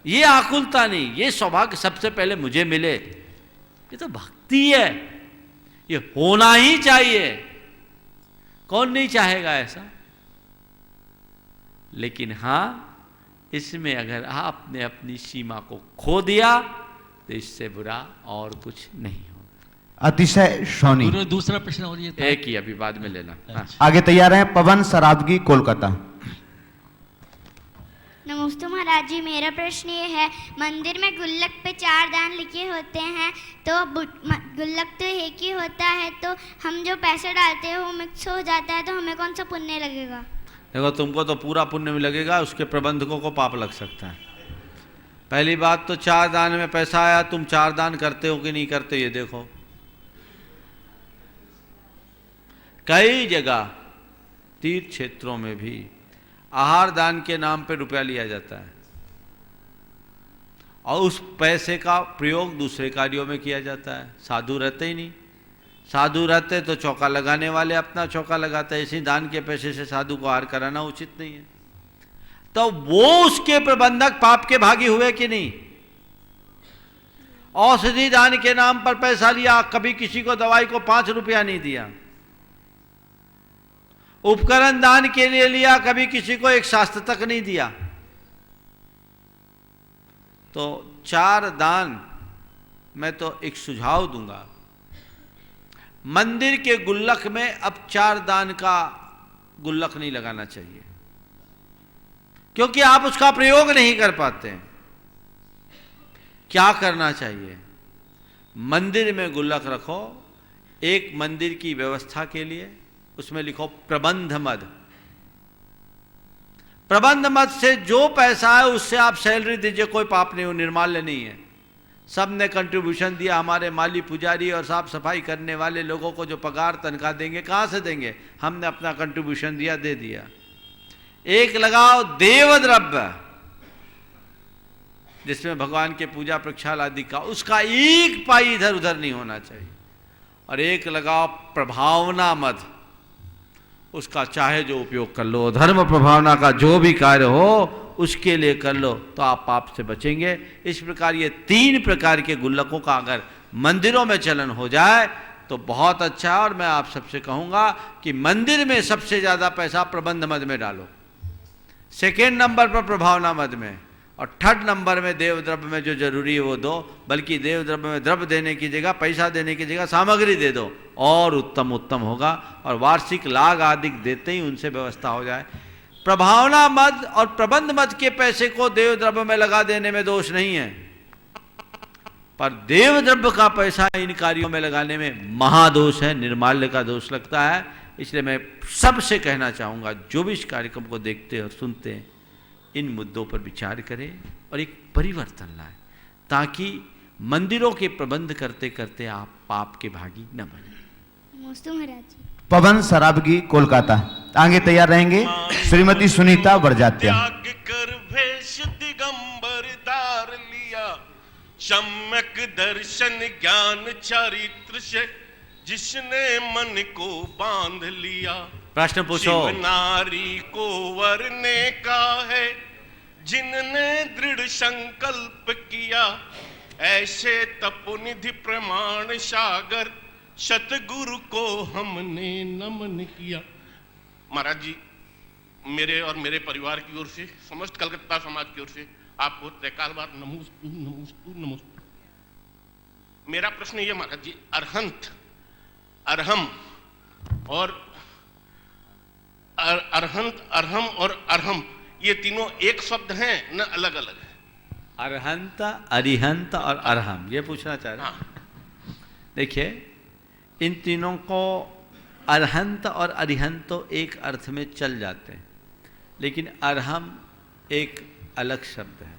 ये आकुलता नहीं, ये सौभाग्य सबसे पहले मुझे मिले, ये तो भक्ति है, ये होना ही चाहिए। कौन नहीं चाहेगा ऐसा। लेकिन हां, इसमें अगर आपने अपनी सीमा को खो दिया तो इससे बुरा और कुछ नहीं होगा। अतिशय शौनी। दूसरा प्रश्न और ये था, एक ही अभी बाद में लेना। हाँ। आगे तैयार हैं पवन सरावगी, कोलकाता। नमस्ते महाराज जी, मेरा प्रश्न ये है, मंदिर में गुल्लक पे 4 दान लिखे होते हैं, तो गुल्लक तो एक ही होता है, तो हम जो पैसे डालते हैं वो मिक्स हो जाता है, तो हमें कौन सा पुण्य लगेगा? देखो, तुमको तो पूरा पुण्य में लगेगा, उसके प्रबंधकों को पाप लग सकता है। पहली बात तो 4 दान में पैसा आया, तुम 4 दान करते हो कि नहीं करते ये देखो। कई जगह तीर्थ क्षेत्रों में भी आहार दान के नाम पे रुपया लिया जाता है और उस पैसे का प्रयोग दूसरे कार्यों में किया जाता है। साधु रहते ही नहीं, साधु रहते तो चौका लगाने वाले अपना चौका लगाते हैं। इसी दान के पैसे से साधु को आहार कराना उचित नहीं है। तो वो उसके प्रबंधक पाप के भागी हुए कि नहीं? औषधि दान के नाम पर पैसा लिया, कभी किसी को दवाई को 5 रुपया नहीं दिया। उपकरण दान के लिए लिया, कभी किसी को एक शास्त्र तक नहीं दिया। तो 4 दान, मैं तो एक सुझाव दूंगा, मंदिर के गुल्लक में अब 4 दान का गुल्लक नहीं लगाना चाहिए, क्योंकि आप उसका प्रयोग नहीं कर पाते हैं। क्या करना चाहिए? मंदिर में गुल्लक रखो, एक मंदिर की व्यवस्था के लिए, उसमें लिखो प्रबंध मद। प्रबंध मद से जो पैसा है उससे आप सैलरी दीजिए, कोई पाप नहीं हो, निर्माल्य नहीं है। सब ने कंट्रीब्यूशन दिया, हमारे माली पुजारी और साफ सफाई करने वाले लोगों को जो पगार तनख्वाह देंगे, कहाँ से देंगे? हमने अपना कंट्रीब्यूशन दिया, दे दिया। एक लगाओ देव द्रव्य, जिसमें भगवान के पूजा प्रक्षाल आदि का, उसका एक पाई इधर उधर नहीं होना चाहिए। और एक लगाओ प्रभावना मद, उसका चाहे जो उपयोग कर लो, धर्म प्रभावना का जो भी कार्य हो उसके लिए कर लो, तो आप पाप से बचेंगे। इस प्रकार ये 3 प्रकार के गुल्लकों का अगर मंदिरों में चलन हो जाए तो बहुत अच्छा है। और मैं आप सबसे कहूँगा कि मंदिर में सबसे ज़्यादा पैसा प्रबंध मद में डालो, 2nd नंबर पर प्रभावना मद में, और 3rd नंबर में देव द्रव्य में जो जरूरी है वो दो। बल्कि देव द्रव्य में द्रव्य देने की जगह, पैसा देने की जगह सामग्री दे दो, और उत्तम उत्तम होगा। और वार्षिक लाग आदि देते ही उनसे व्यवस्था हो जाए। प्रभावना मद और प्रबंध मद के पैसे को देव द्रव्य में लगा देने में दोष नहीं है, पर देव द्रव्य का पैसा इन कार्यों में लगाने में महादोष है, निर्माल्य का दोष लगता है। इसलिए मैं सबसे कहना चाहूँगा, जो भी इस कार्यक्रम को देखते हैं और सुनते हैं, इन मुद्दों पर विचार करें और एक परिवर्तन लाएं, ताकि मंदिरों के प्रबंध करते करते आप पाप के भागी न बने। नमस्ते महाराज जी। पवन सराबगी, कोलकाता। आगे तैयार रहेंगे श्रीमती सुनीता बरजात्या। त्याग कर भेष दिगंबर धार लिया, सम्यक दर्शन ज्ञान चरित्र से जिसने मन को बांध लिया। प्रश्न पूछो। शिव नारी को वरने का है जिनने दृढ़ संकल्प किया, ऐसे तपोनिधि प्रमाण सागर सतगुरु को हमने नमन किया। महाराज जी, मेरे और मेरे परिवार की ओर से, समस्त कलकत्ता समाज की ओर से आपको त्रैकाल बार नमोस्तु नमोस्तु नमोस्तु। मेरा प्रश्न ये महाराज जी, अरहंत, अरहम और अरहंत, अरहम और अरहम, ये तीनों एक शब्द हैं न अलग अलग है? अरहंत, अरिहंत और अरहम, ये पूछना चाह रहे हैं। हाँ। देखिए, इन तीनों को अरहंत और अरिहंत तो एक अर्थ में चल जाते हैं, लेकिन अरहम एक अलग शब्द है।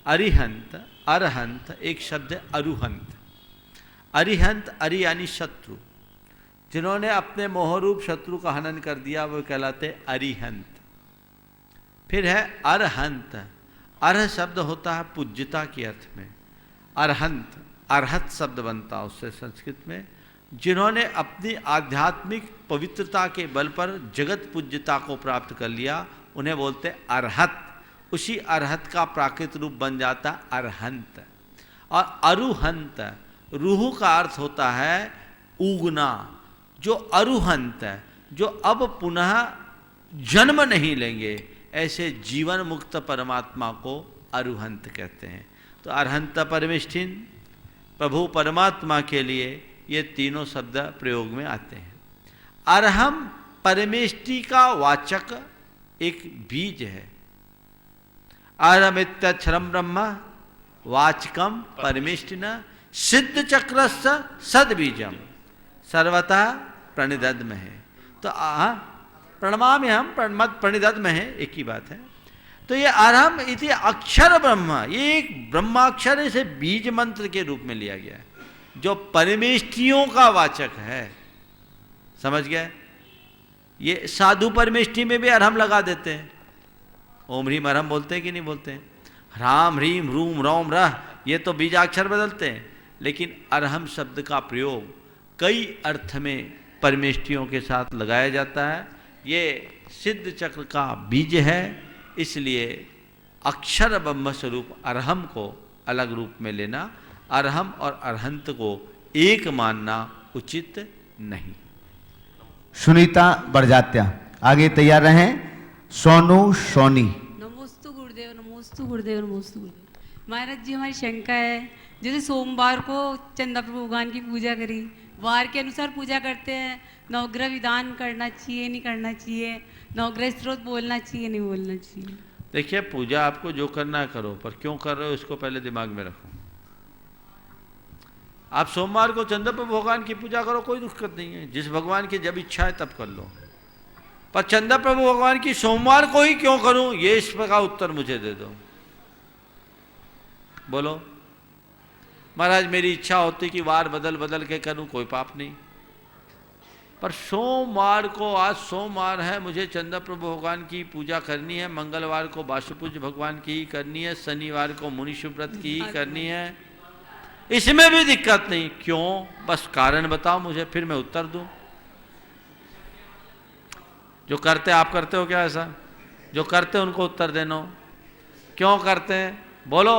अरिहंत, अरहंत एक शब्द है अरुहंत। अरिहंत, अरि यानी शत्रु, जिन्होंने अपने मोहरूप शत्रु का हनन कर दिया वो कहलाते अरिहंत। फिर है अरहंत। अर्ह शब्द होता है पूज्यता के अर्थ में। अरहंत, अरहत शब्द बनता है उससे संस्कृत में। जिन्होंने अपनी आध्यात्मिक पवित्रता के बल पर जगत पूज्यता को प्राप्त कर लिया उन्हें बोलते अरहत। उसी अरहत का प्राकृत रूप बन जाता अरहंत। और अरुहंत, रूह का अर्थ होता है उगना। जो अरुहंत है, जो अब पुनः जन्म नहीं लेंगे, ऐसे जीवन मुक्त परमात्मा को अरुहंत कहते हैं। तो अरहंत परमेष्ठिन, प्रभु परमात्मा के लिए ये तीनों शब्द प्रयोग में आते हैं। अरहम परमेष्टि का वाचक एक बीज है। अरमित्यक्षरम ब्रह्म वाचकम परमेष्टिना सिद्ध चक्रस्य सद्बीजम सर्वतः प्रणिदद्म है। तो प्रणमामि हम प्रणिदद्म है, एक ही बात है। तो ये अरहम इति अक्षर ब्रह्म, ये एक ब्रह्माक्षर इसे बीज मंत्र के रूप में लिया गया है जो परमेष्टियों का वाचक है। समझ गए? ये साधु परमेष्टि में भी अरहम लगा देते हैं। ओम ह्रीम अरहम बोलते हैं कि नहीं बोलते हैं? राम ह्रीम रूम रोम रह, ये तो बीजाक्षर बदलते हैं, लेकिन अरहम शब्द का प्रयोग कई अर्थ में परमेष्टियों के साथ लगाया जाता है। ये सिद्ध चक्र का बीज है, इसलिए अक्षर ब्रह्म स्वरूप अरहम को अलग रूप में लेना, अरहम और अरहंत को एक मानना उचित नहीं। सुनीता बरजात्या, आगे तैयार रहें। सोनू सोनी। नमोस्तु गुरुदेव, नमोस्तु गुरुदेव, नमोस्तु गुरुदेव। महाराज जी, हमारी शंका है, जैसे सोमवार को चंदा प्रभु भगवान की पूजा करी, वार के अनुसार पूजा करते हैं, नवग्रह विधान करना चाहिए नहीं करना चाहिए, नवग्रह स्त्रोत बोलना चाहिए नहीं बोलना चाहिए? देखिए, पूजा आपको जो करना है करो, पर क्यों कर रहे हो इसको पहले दिमाग में रखो। आप सोमवार को चंद्र प्रभु भगवान की पूजा करो, कोई दिक्कत नहीं है, जिस भगवान की जब इच्छा है तब कर लो। पर चंद्र प्रभु भगवान की सोमवार को ही क्यों करूं, ये इस प्रकार उत्तर मुझे दे दो। बोलो। महाराज, मेरी इच्छा होती कि वार बदल बदल के करूं, कोई पाप नहीं, पर सोमवार को, आज सोमवार है, मुझे चंद्र प्रभु भगवान की पूजा करनी है, मंगलवार को वासुपूज्य भगवान की ही करनी है, शनिवार को मुनिषु व्रत की ही करनी है, इसमें भी दिक्कत नहीं। क्यों? बस कारण बताओ मुझे, फिर मैं उत्तर दूं। जो करते आप करते हो क्या ऐसा? जो करते उनको उत्तर देना। क्यों करते हैं बोलो?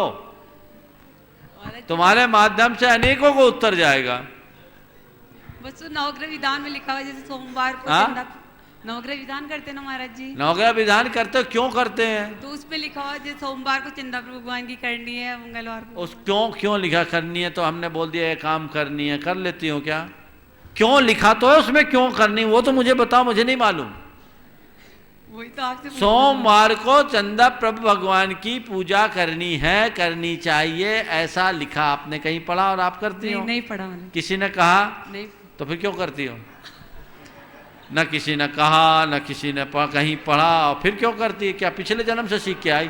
तुम्हारे माध्यम से अनेकों को उत्तर जाएगा। बस तो नवग्रह विधान में लिखा हुआ है, जैसे सोमवार को नवग्रह विधान करते हैं ना महाराज जी। नवग्रह विधान करते हो, क्यों करते हैं? तो उस पे लिखा हुआ है जैसे सोमवार को चंदा प्रभु भगवान की करनी है, मंगलवार को। उस क्यों लिखा करनी है? तो हमने बोल दिया ये काम करनी है, कर लेती हो क्या? क्यों लिखा तो है उसमें, क्यों करनी वो तो मुझे बताओ, मुझे नहीं मालूम। वही तो आपसे सोमवार को चंदा प्रभु भगवान की पूजा करनी है, करनी चाहिए, ऐसा लिखा आपने कहीं पढ़ा और आप करती हो? नहीं पढ़ा मैंने। किसी ने कहा? नहीं। तो फिर क्यों करती हो? न किसी ने कहा, न किसी ने कहीं पढ़ा, और फिर क्यों करती है? क्या पिछले जन्म से सीख के आई?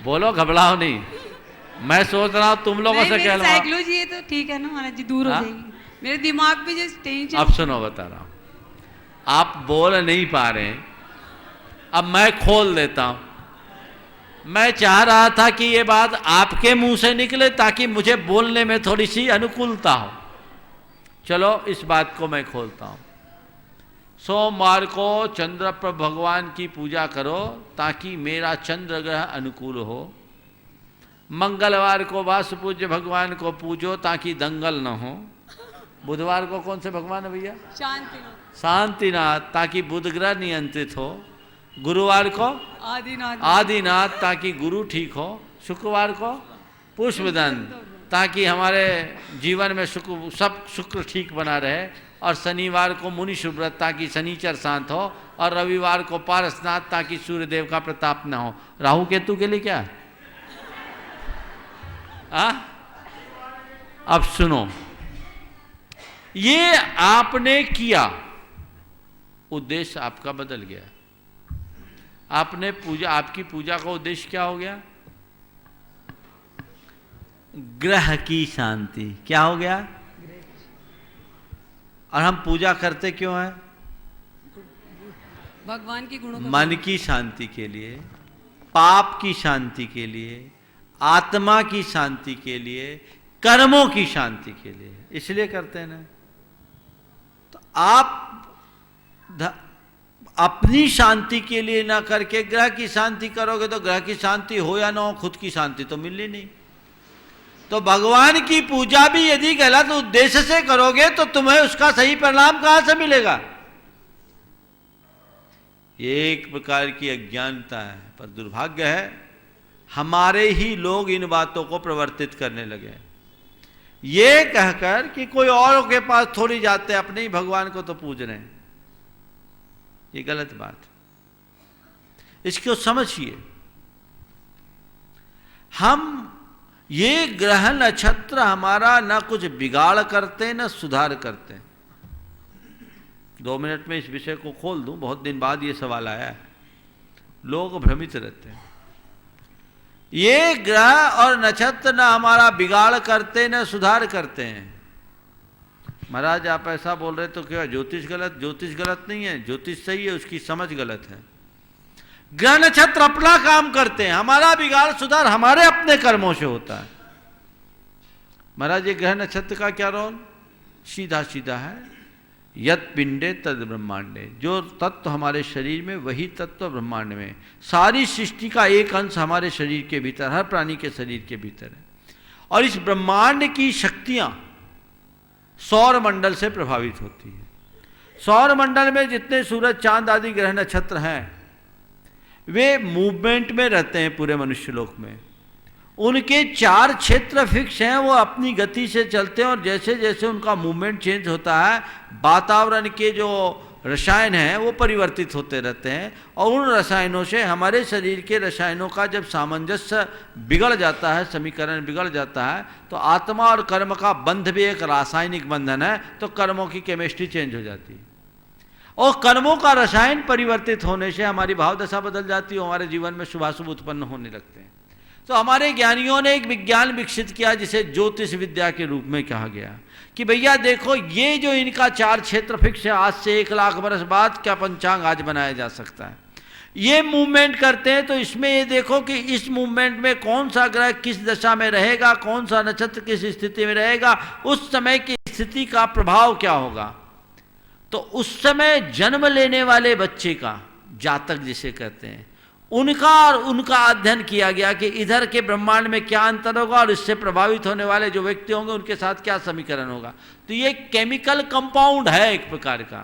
बोलो, घबराओ नहीं। मैं सोच रहा हूं तुम लोगों से कहलवा। साइकोलॉजी है तो ठीक है ना महाराज जी, दूर हो जाएगी मेरे दिमाग पे जो टेंशन। अब सुनो, बता रहा हूं, आप बोल नहीं पा रहे, अब मैं खोल देता हूं। मैं चाह रहा था कि ये बात आपके मुंह से निकले ताकि मुझे बोलने में थोड़ी सी अनुकूलता हो। चलो, इस बात को मैं खोलता हूं। सोमवार को चंद्र प्रभु भगवान की पूजा करो ताकि मेरा चंद्र ग्रह अनुकूल हो। मंगलवार को वासुपूज्य भगवान को पूजो ताकि दंगल न हो। बुधवार को कौन से भगवान है भैया? शांतिनाथ, ताकि बुध ग्रह नियंत्रित हो। गुरुवार को आदिनाथ, ताकि गुरु ठीक हो। शुक्रवार को पुष्पदन, ताकि हमारे जीवन में शुक्र ठीक बना रहे। और शनिवार को मुनिषु व्रत, ताकि शनिचर शांत हो। और रविवार को पारसनाथ, ताकि सूर्यदेव का प्रताप न हो। राहु केतु के लिए क्या? अब सुनो, ये आपने किया, उद्देश्य आपका बदल गया। आपने पूजा, आपकी पूजा का उद्देश्य क्या हो गया? ग्रह की शांति। क्या हो गया? और हम पूजा करते क्यों हैं? भगवान की गुणों को, मन की शांति के लिए, पाप की शांति के लिए, आत्मा की शांति के लिए, कर्मों की शांति के लिए, इसलिए करते हैं ना। तो आप अपनी शांति के लिए ना करके ग्रह की शांति करोगे तो ग्रह की शांति हो या ना हो, खुद की शांति तो मिलनी नहीं। तो भगवान की पूजा भी यदि गलत उद्देश्य से करोगे तो तुम्हें उसका सही परिणाम कहां से मिलेगा? ये एक प्रकार की अज्ञानता है। पर दुर्भाग्य है, हमारे ही लोग इन बातों को प्रवर्तित करने लगे, ये कहकर कि कोई औरों के पास थोड़ी जाते, अपने ही भगवान को तो पूज रहे हैं। ये गलत बात। इसको समझिए। हम ये ग्रह नक्षत्र हमारा ना कुछ बिगाड़ करते ना सुधार करते। 2 मिनट में इस विषय को खोल दूं, बहुत दिन बाद ये सवाल आया है, लोग भ्रमित रहते हैं। ये ग्रह और नक्षत्र ना हमारा बिगाड़ करते ना सुधार करते हैं। महाराज आप ऐसा बोल रहे तो क्या ज्योतिष गलत? ज्योतिष गलत नहीं है, ज्योतिष सही है, उसकी समझ गलत है। ग्रह नक्षत्र अपना काम करते हैं, हमारा बिगाड़ सुधार हमारे अपने कर्मों से होता है। महाराज ये ग्रह नक्षत्र का क्या रोल? सीधा सीधा है, यत पिंडे तद ब्रह्मांडे। जो तत्व हमारे शरीर में वही तत्व ब्रह्मांड में। सारी सृष्टि का एक अंश हमारे शरीर के भीतर, हर प्राणी के शरीर के भीतर है। और इस ब्रह्मांड की शक्तियां सौर मंडल से प्रभावित होती है। सौर मंडल में जितने सूरज चांद आदि ग्रह नक्षत्र हैं वे मूवमेंट में रहते हैं पूरे मनुष्य लोक में। उनके 4 क्षेत्र फिक्स हैं, वो अपनी गति से चलते हैं और जैसे जैसे उनका मूवमेंट चेंज होता है वातावरण के जो रसायन हैं वो परिवर्तित होते रहते हैं। और उन रसायनों से हमारे शरीर के रसायनों का जब सामंजस्य बिगड़ जाता है, समीकरण बिगड़ जाता है, तो आत्मा और कर्म का बंध भी एक रासायनिक बंधन है, तो कर्मों की केमिस्ट्री चेंज हो जाती है। और कर्मों का रसायन परिवर्तित होने से हमारी भाव दशा बदल जाती है, हमारे जीवन में शुभाशुभ उत्पन्न होने लगते हैं। तो हमारे ज्ञानियों ने एक विज्ञान विकसित किया जिसे ज्योतिष विद्या के रूप में कहा गया कि भैया देखो ये जो इनका 4 क्षेत्र फिक्स है, आज से 1 लाख वर्ष बाद क्या पंचांग आज बनाया जा सकता है। ये मूवमेंट करते हैं तो इसमें ये देखो कि इस मूवमेंट में कौन सा ग्रह किस दशा में रहेगा, कौन सा नक्षत्र किस स्थिति में रहेगा, उस समय की स्थिति का प्रभाव क्या होगा। तो उस समय जन्म लेने वाले बच्चे का जातक जिसे कहते हैं उनका और उनका अध्ययन किया गया कि इधर के ब्रह्मांड में क्या अंतर होगा और इससे प्रभावित होने वाले जो व्यक्ति होंगे उनके साथ क्या समीकरण होगा। तो ये केमिकल कंपाउंड है एक प्रकार का,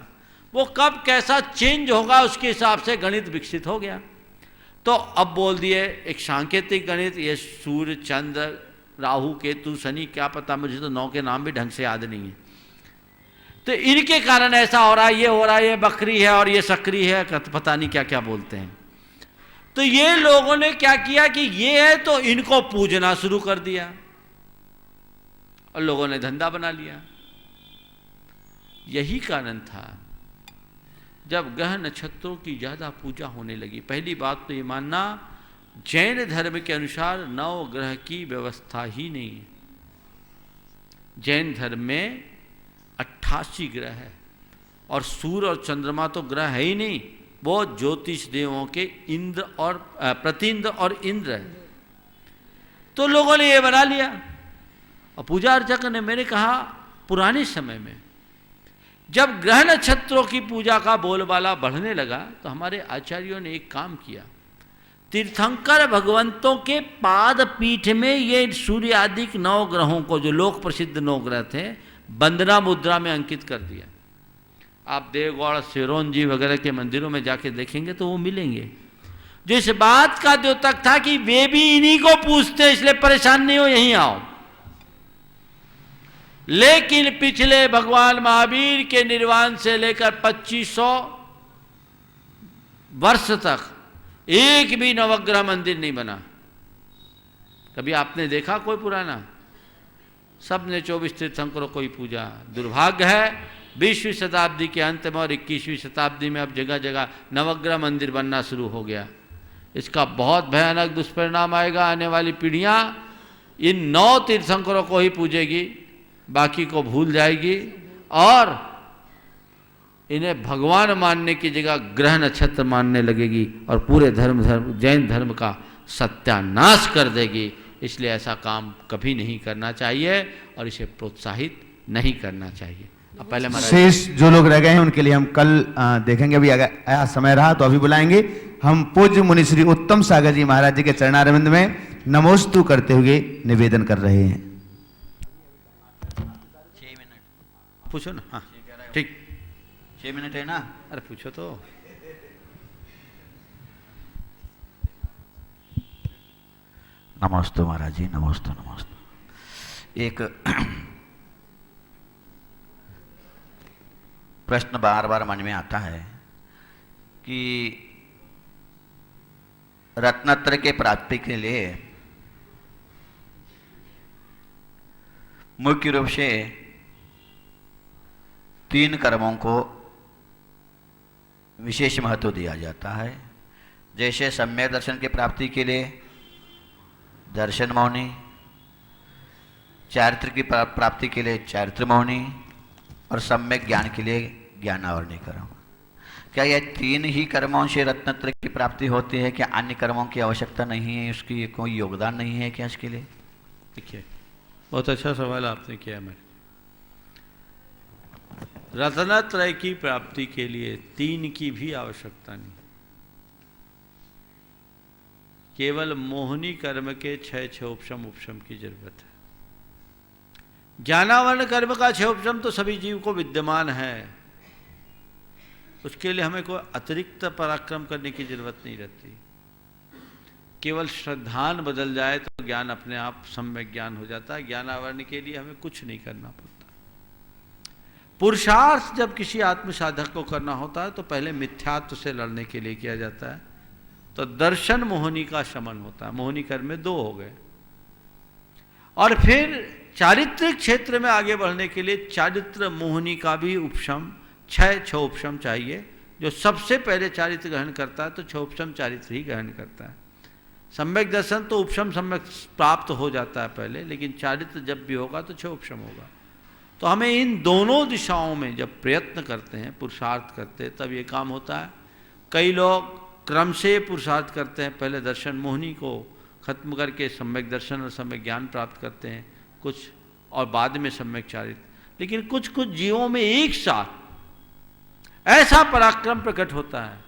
वो कब कैसा चेंज होगा उसके हिसाब से गणित विकसित हो गया। तो अब बोल दिए एक सांकेतिक गणित, ये सूर्य चंद्र राहु केतु शनि क्या पता, मुझे तो 9 के नाम भी ढंग से याद नहीं है। तो इनके कारण ऐसा हो रहा है, ये हो रहा है, ये बकरी है और ये सक्री है, पता नहीं क्या क्या बोलते हैं। तो ये लोगों ने क्या किया कि ये है तो इनको पूजना शुरू कर दिया और लोगों ने धंधा बना लिया। यही कारण था जब ग्रह नक्षत्रों की ज्यादा पूजा होने लगी। पहली बात तो ये मानना जैन धर्म के अनुसार 9 ग्रह की व्यवस्था ही नहीं है। जैन धर्म में 88 ग्रह है और सूर्य और चंद्रमा तो ग्रह है ही नहीं, वो ज्योतिष देवों के इंद्र और प्रतिंद्र और इंद्र है। तो लोगों ने ये बना लिया और पूजा अर्चा करने। मैंने कहा पुराने समय में जब ग्रह नक्षत्रों की पूजा का बोलबाला बढ़ने लगा तो हमारे आचार्यों ने एक काम किया, तीर्थंकर भगवंतों के पाद पीठ में ये सूर्य आदि 9 ग्रहों को, जो लोक प्रसिद्ध 9 ग्रह थे, वंदना मुद्रा में अंकित कर दिया। आप देवगौड़ सिरोन जी वगैरह के मंदिरों में जाके देखेंगे तो वो मिलेंगे। जो इस बात का द्योतक था कि वे भी इन्हीं को पूछते, इसलिए परेशान नहीं हो, यहीं आओ। लेकिन पिछले भगवान महावीर के निर्वाण से लेकर 2500 वर्ष तक एक भी नवग्रह मंदिर नहीं बना। कभी आपने देखा कोई पुराना? सब ने 24 तीर्थंकरों को ही पूजा। दुर्भाग्य है 20वीं शताब्दी के अंत में और 21वीं शताब्दी में अब जगह जगह नवग्रह मंदिर बनना शुरू हो गया। इसका बहुत भयानक दुष्परिणाम आएगा। आने वाली पीढ़ियां इन 9 तीर्थंकरों को ही पूजेगी, बाकी को भूल जाएगी और इन्हें भगवान मानने की जगह ग्रह नक्षत्र मानने लगेगी और पूरे जैन धर्म का सत्यानाश कर देगी। इसलिए ऐसा काम कभी नहीं करना चाहिए और इसे प्रोत्साहित नहीं करना चाहिए। अब पहले शेष जो लोग रह गए हैं उनके लिए हम कल देखेंगे। अभी अगर आया समय रहा तो अभी बुलाएंगे। हम पूज्य मुनि श्री उत्तम सागर जी महाराज जी के चरणारविंद में नमोस्तु करते हुए निवेदन कर रहे हैं। 6 मिनट पूछो ना। हाँ ठीक, 6 मिनट है ना? अरे पूछो तो। नमस्ते महाराज जी, नमस्ते नमस्ते। एक प्रश्न बार बार मन में आता है कि रत्नत्र के प्राप्ति के लिए मुख्य रूप से 3 कर्मों को विशेष महत्व दिया जाता है। जैसे सम्यक दर्शन की प्राप्ति के लिए दर्शन मौनी, चारित्र की प्राप्ति के लिए चारित्र मौनी और सम्यक ज्ञान के लिए ज्ञानावरणी कर्म। क्या यह 3 ही कर्मों से रत्नत्र की प्राप्ति होती है? क्या अन्य कर्मों की आवश्यकता नहीं है? उसकी कोई योगदान नहीं है क्या इसके लिए? देखिए, बहुत अच्छा सवाल आपने किया। मेरे रत्नत्रय की प्राप्ति के लिए 3 की भी आवश्यकता नहीं, केवल मोहनी कर्म के 6 उपशम की जरूरत है। ज्ञानावरण कर्म का 6 उपशम तो सभी जीव को विद्यमान है, उसके लिए हमें कोई अतिरिक्त पराक्रम करने की जरूरत नहीं रहती। केवल श्रद्धान बदल जाए तो ज्ञान अपने आप सम्यक ज्ञान हो जाता है। ज्ञानावरण के लिए हमें कुछ नहीं करना पड़ता। पुरुषार्थ जब किसी आत्म साधक को करना होता है तो पहले मिथ्यात्व से लड़ने के लिए किया जाता है, तो दर्शन मोहनी का शमन होता है। मोहनी कर्म में 2 हो गए, और फिर चारित्रिक क्षेत्र में आगे बढ़ने के लिए चारित्र मोहनी का भी उपशम 6 उपशम चाहिए। जो सबसे पहले चारित्र ग्रहण करता है तो 6 उपशम चारित्र ही ग्रहण करता है। सम्यक दर्शन तो उपशम सम्यक प्राप्त हो जाता है पहले, लेकिन चारित्र जब भी होगा तो 6 उपशम होगा। तो हमें इन दोनों दिशाओं में जब प्रयत्न करते हैं, पुरुषार्थ करते हैं, तब ये काम होता है। कई लोग क्रम से पुरुषार्थ करते हैं, पहले दर्शन मोहनी को खत्म करके सम्यक दर्शन और सम्यक ज्ञान प्राप्त करते हैं कुछ, और बाद में सम्यक चारित्र। लेकिन कुछ कुछ जीवों में एक साथ ऐसा पराक्रम प्रकट होता है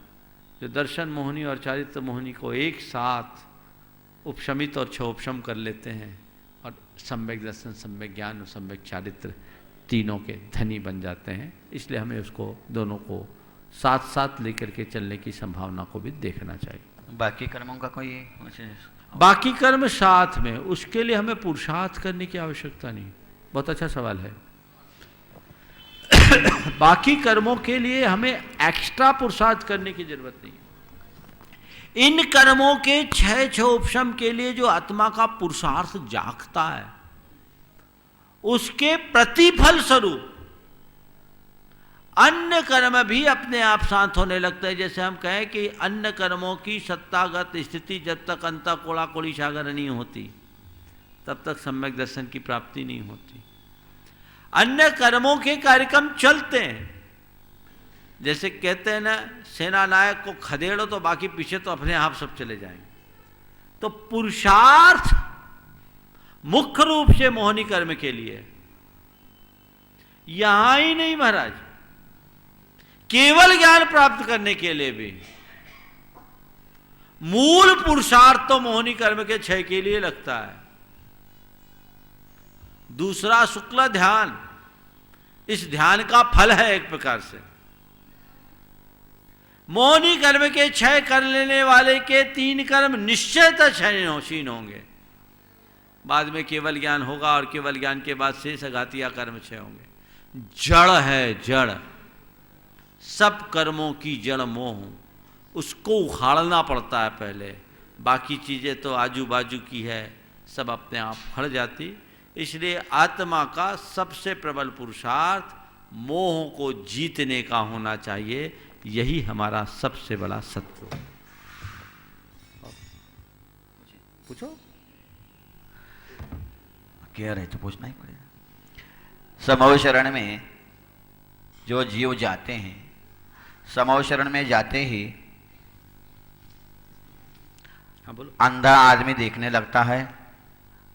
जो दर्शन मोहनी और चारित्र मोहनी को एक साथ उपशमित और 6 उपशम कर लेते हैं, और सम्यक दर्शन, सम्यक ज्ञान और सम्यक चारित्र तीनों के धनी बन जाते हैं। इसलिए हमें उसको दोनों को साथ साथ लेकर के चलने की संभावना को भी देखना चाहिए। बाकी कर्मों का कोई बाकी कर्म साथ में, उसके लिए हमें पुरुषार्थ करने की आवश्यकता नहीं। बहुत अच्छा सवाल है। बाकी कर्मों के लिए हमें एक्स्ट्रा पुरुषार्थ करने की जरूरत नहीं है। इन कर्मों के 6 उपशम के लिए जो आत्मा का पुरुषार्थ जागता है, उसके प्रतिफल स्वरूप अन्य कर्म भी अपने आप शांत होने लगता है। जैसे हम कहें कि अन्य कर्मों की सत्तागत स्थिति जब तक अंता कोड़ा कोड़ी सागर नहीं होती, तब तक सम्यक दर्शन की प्राप्ति नहीं होती। अन्य कर्मों के कार्यक्रम चलते हैं। जैसे कहते हैं ना, सेना नायक को खदेड़ो तो बाकी पीछे तो अपने आप सब चले जाएंगे। तो पुरुषार्थ मुख्य रूप से मोहनी कर्म के लिए यहां ही नहीं महाराज, केवल ज्ञान प्राप्त करने के लिए भी मूल पुरुषार्थ तो मोहनी कर्म के 6 के लिए लगता है। दूसरा शुक्ल ध्यान, इस ध्यान का फल है एक प्रकार से। मोहनी कर्म के 6 कर लेने वाले के 3 कर्म निश्चयतः क्षीण होंगे। बाद में केवल ज्ञान होगा, और केवल ज्ञान के बाद शेष घातिया कर्म 6 होंगे। जड़ है, जड़, सब कर्मों की जड़ मोह, उसको उखाड़ना पड़ता है पहले। बाकी चीजें तो आजू बाजू की है, सब अपने आप फड़ जाती। इसलिए आत्मा का सबसे प्रबल पुरुषार्थ मोह को जीतने का होना चाहिए। यही हमारा सबसे बड़ा शत्रु। पूछो, क्या रहे तो पूछना ही पड़ेगा। समूह शरण में जो जीव जाते हैं, समूह शरण में जाते ही अंधा आदमी देखने लगता है,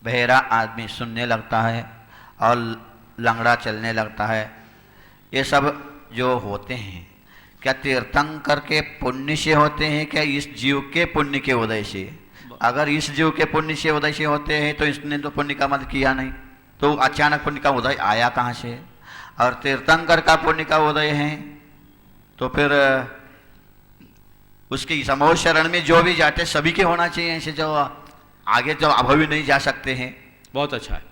बहरा आदमी सुनने लगता है, और लंगड़ा चलने लगता है। ये सब जो होते हैं, क्या तीर्थंकर के पुण्य से होते हैं, क्या इस जीव के पुण्य के उदय से? अगर इस जीव के पुण्य से उदय से होते हैं तो इसने तो पुण्य का मत किया नहीं, तो अचानक पुण्य का उदय आया कहाँ से? और तीर्थंकर का पुण्य का उदय है तो फिर उसकी समूह शरण में जो भी जाते सभी के होना चाहिए, ऐसे जो आगे जो अभावी नहीं जा सकते हैं। बहुत अच्छा है।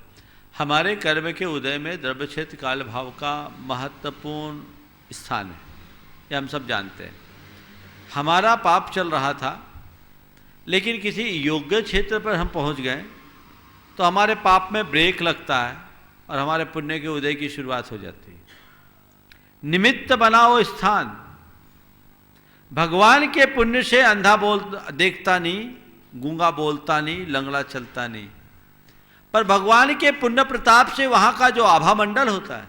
हमारे कर्म के उदय में द्रव्य क्षेत्र काल भाव का महत्वपूर्ण स्थान है, ये हम सब जानते हैं। हमारा पाप चल रहा था, लेकिन किसी योग्य क्षेत्र पर हम पहुंच गए तो हमारे पाप में ब्रेक लगता है और हमारे पुण्य के उदय की शुरुआत हो जाती है। निमित्त बनाओ स्थान। भगवान के पुण्य से अंधा देखता नहीं, गूंगा बोलता नहीं, लंगड़ा चलता नहीं, पर भगवान के पुण्य प्रताप से वहां का जो आभा मंडल होता है,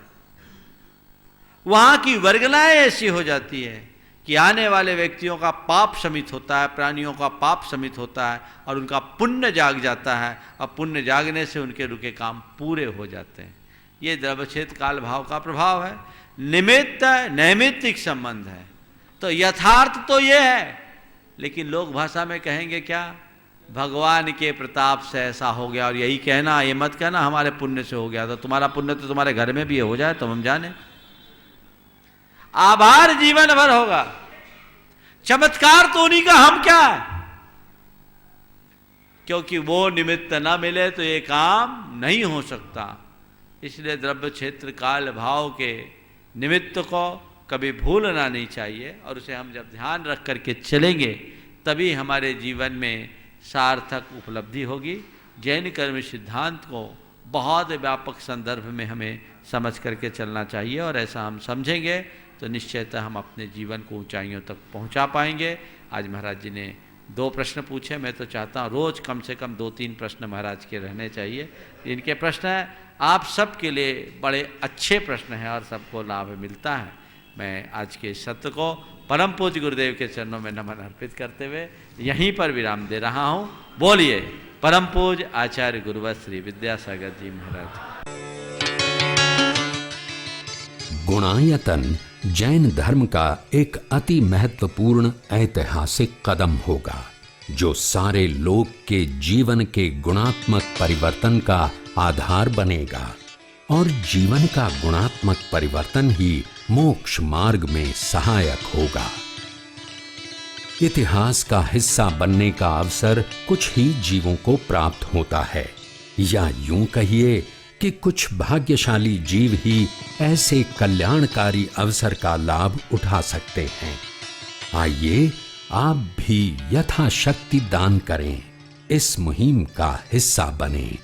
वहां की वर्गलाएं ऐसी हो जाती है कि आने वाले व्यक्तियों का पाप शमित होता है, प्राणियों का पाप शमित होता है और उनका पुण्य जाग जाता है और पुण्य जागने से उनके रुके काम पूरे हो जाते हैं। ये द्रव्यक्षेत्र काल भाव का प्रभाव है। निमित्त नैमित्तिक संबंध है। तो यथार्थ तो ये है, लेकिन लोग भाषा में कहेंगे क्या, भगवान के प्रताप से ऐसा हो गया। और यही कहना, ये मत कहना हमारे पुण्य से हो गया। तो तुम्हारा पुण्य तो तुम्हारे घर में भी हो जाए तो हम जाने। आभार जीवन भर होगा, चमत्कार तो उन्हीं का, हम क्या है? क्योंकि वो निमित्त ना मिले तो ये काम नहीं हो सकता। इसलिए द्रव्य क्षेत्र काल भाव के निमित्त को कभी भूलना नहीं चाहिए और उसे हम जब ध्यान रख करके चलेंगे तभी हमारे जीवन में सार्थक उपलब्धि होगी। जैन कर्म सिद्धांत को बहुत व्यापक संदर्भ में हमें समझ करके चलना चाहिए और ऐसा हम समझेंगे तो निश्चयतः हम अपने जीवन को ऊंचाइयों तक पहुंचा पाएंगे। आज महाराज जी ने 2 प्रश्न पूछे, मैं तो चाहता हूँ रोज़ कम से कम 2-3 प्रश्न महाराज के रहने चाहिए। इनके प्रश्न हैं आप सबके लिए बड़े अच्छे प्रश्न हैं और सबको लाभ मिलता है। मैं आज के सत्र को परम पूज्य गुरुदेव के चरणों में नमन अर्पित करते हुए यहीं पर विराम दे रहा हूँ। बोलिए परम पूज्य आचार्य गुरुवर श्री विद्यासागर जी महाराज। गुणायतन जैन धर्म का एक अति महत्वपूर्ण ऐतिहासिक कदम होगा जो सारे लोक के जीवन के गुणात्मक परिवर्तन का आधार बनेगा और जीवन का गुणात्मक परिवर्तन ही मोक्ष मार्ग में सहायक होगा। इतिहास का हिस्सा बनने का अवसर कुछ ही जीवों को प्राप्त होता है, या यूं कहिए कि कुछ भाग्यशाली जीव ही ऐसे कल्याणकारी अवसर का लाभ उठा सकते हैं। आइए आप भी यथाशक्ति दान करें, इस मुहिम का हिस्सा बनें।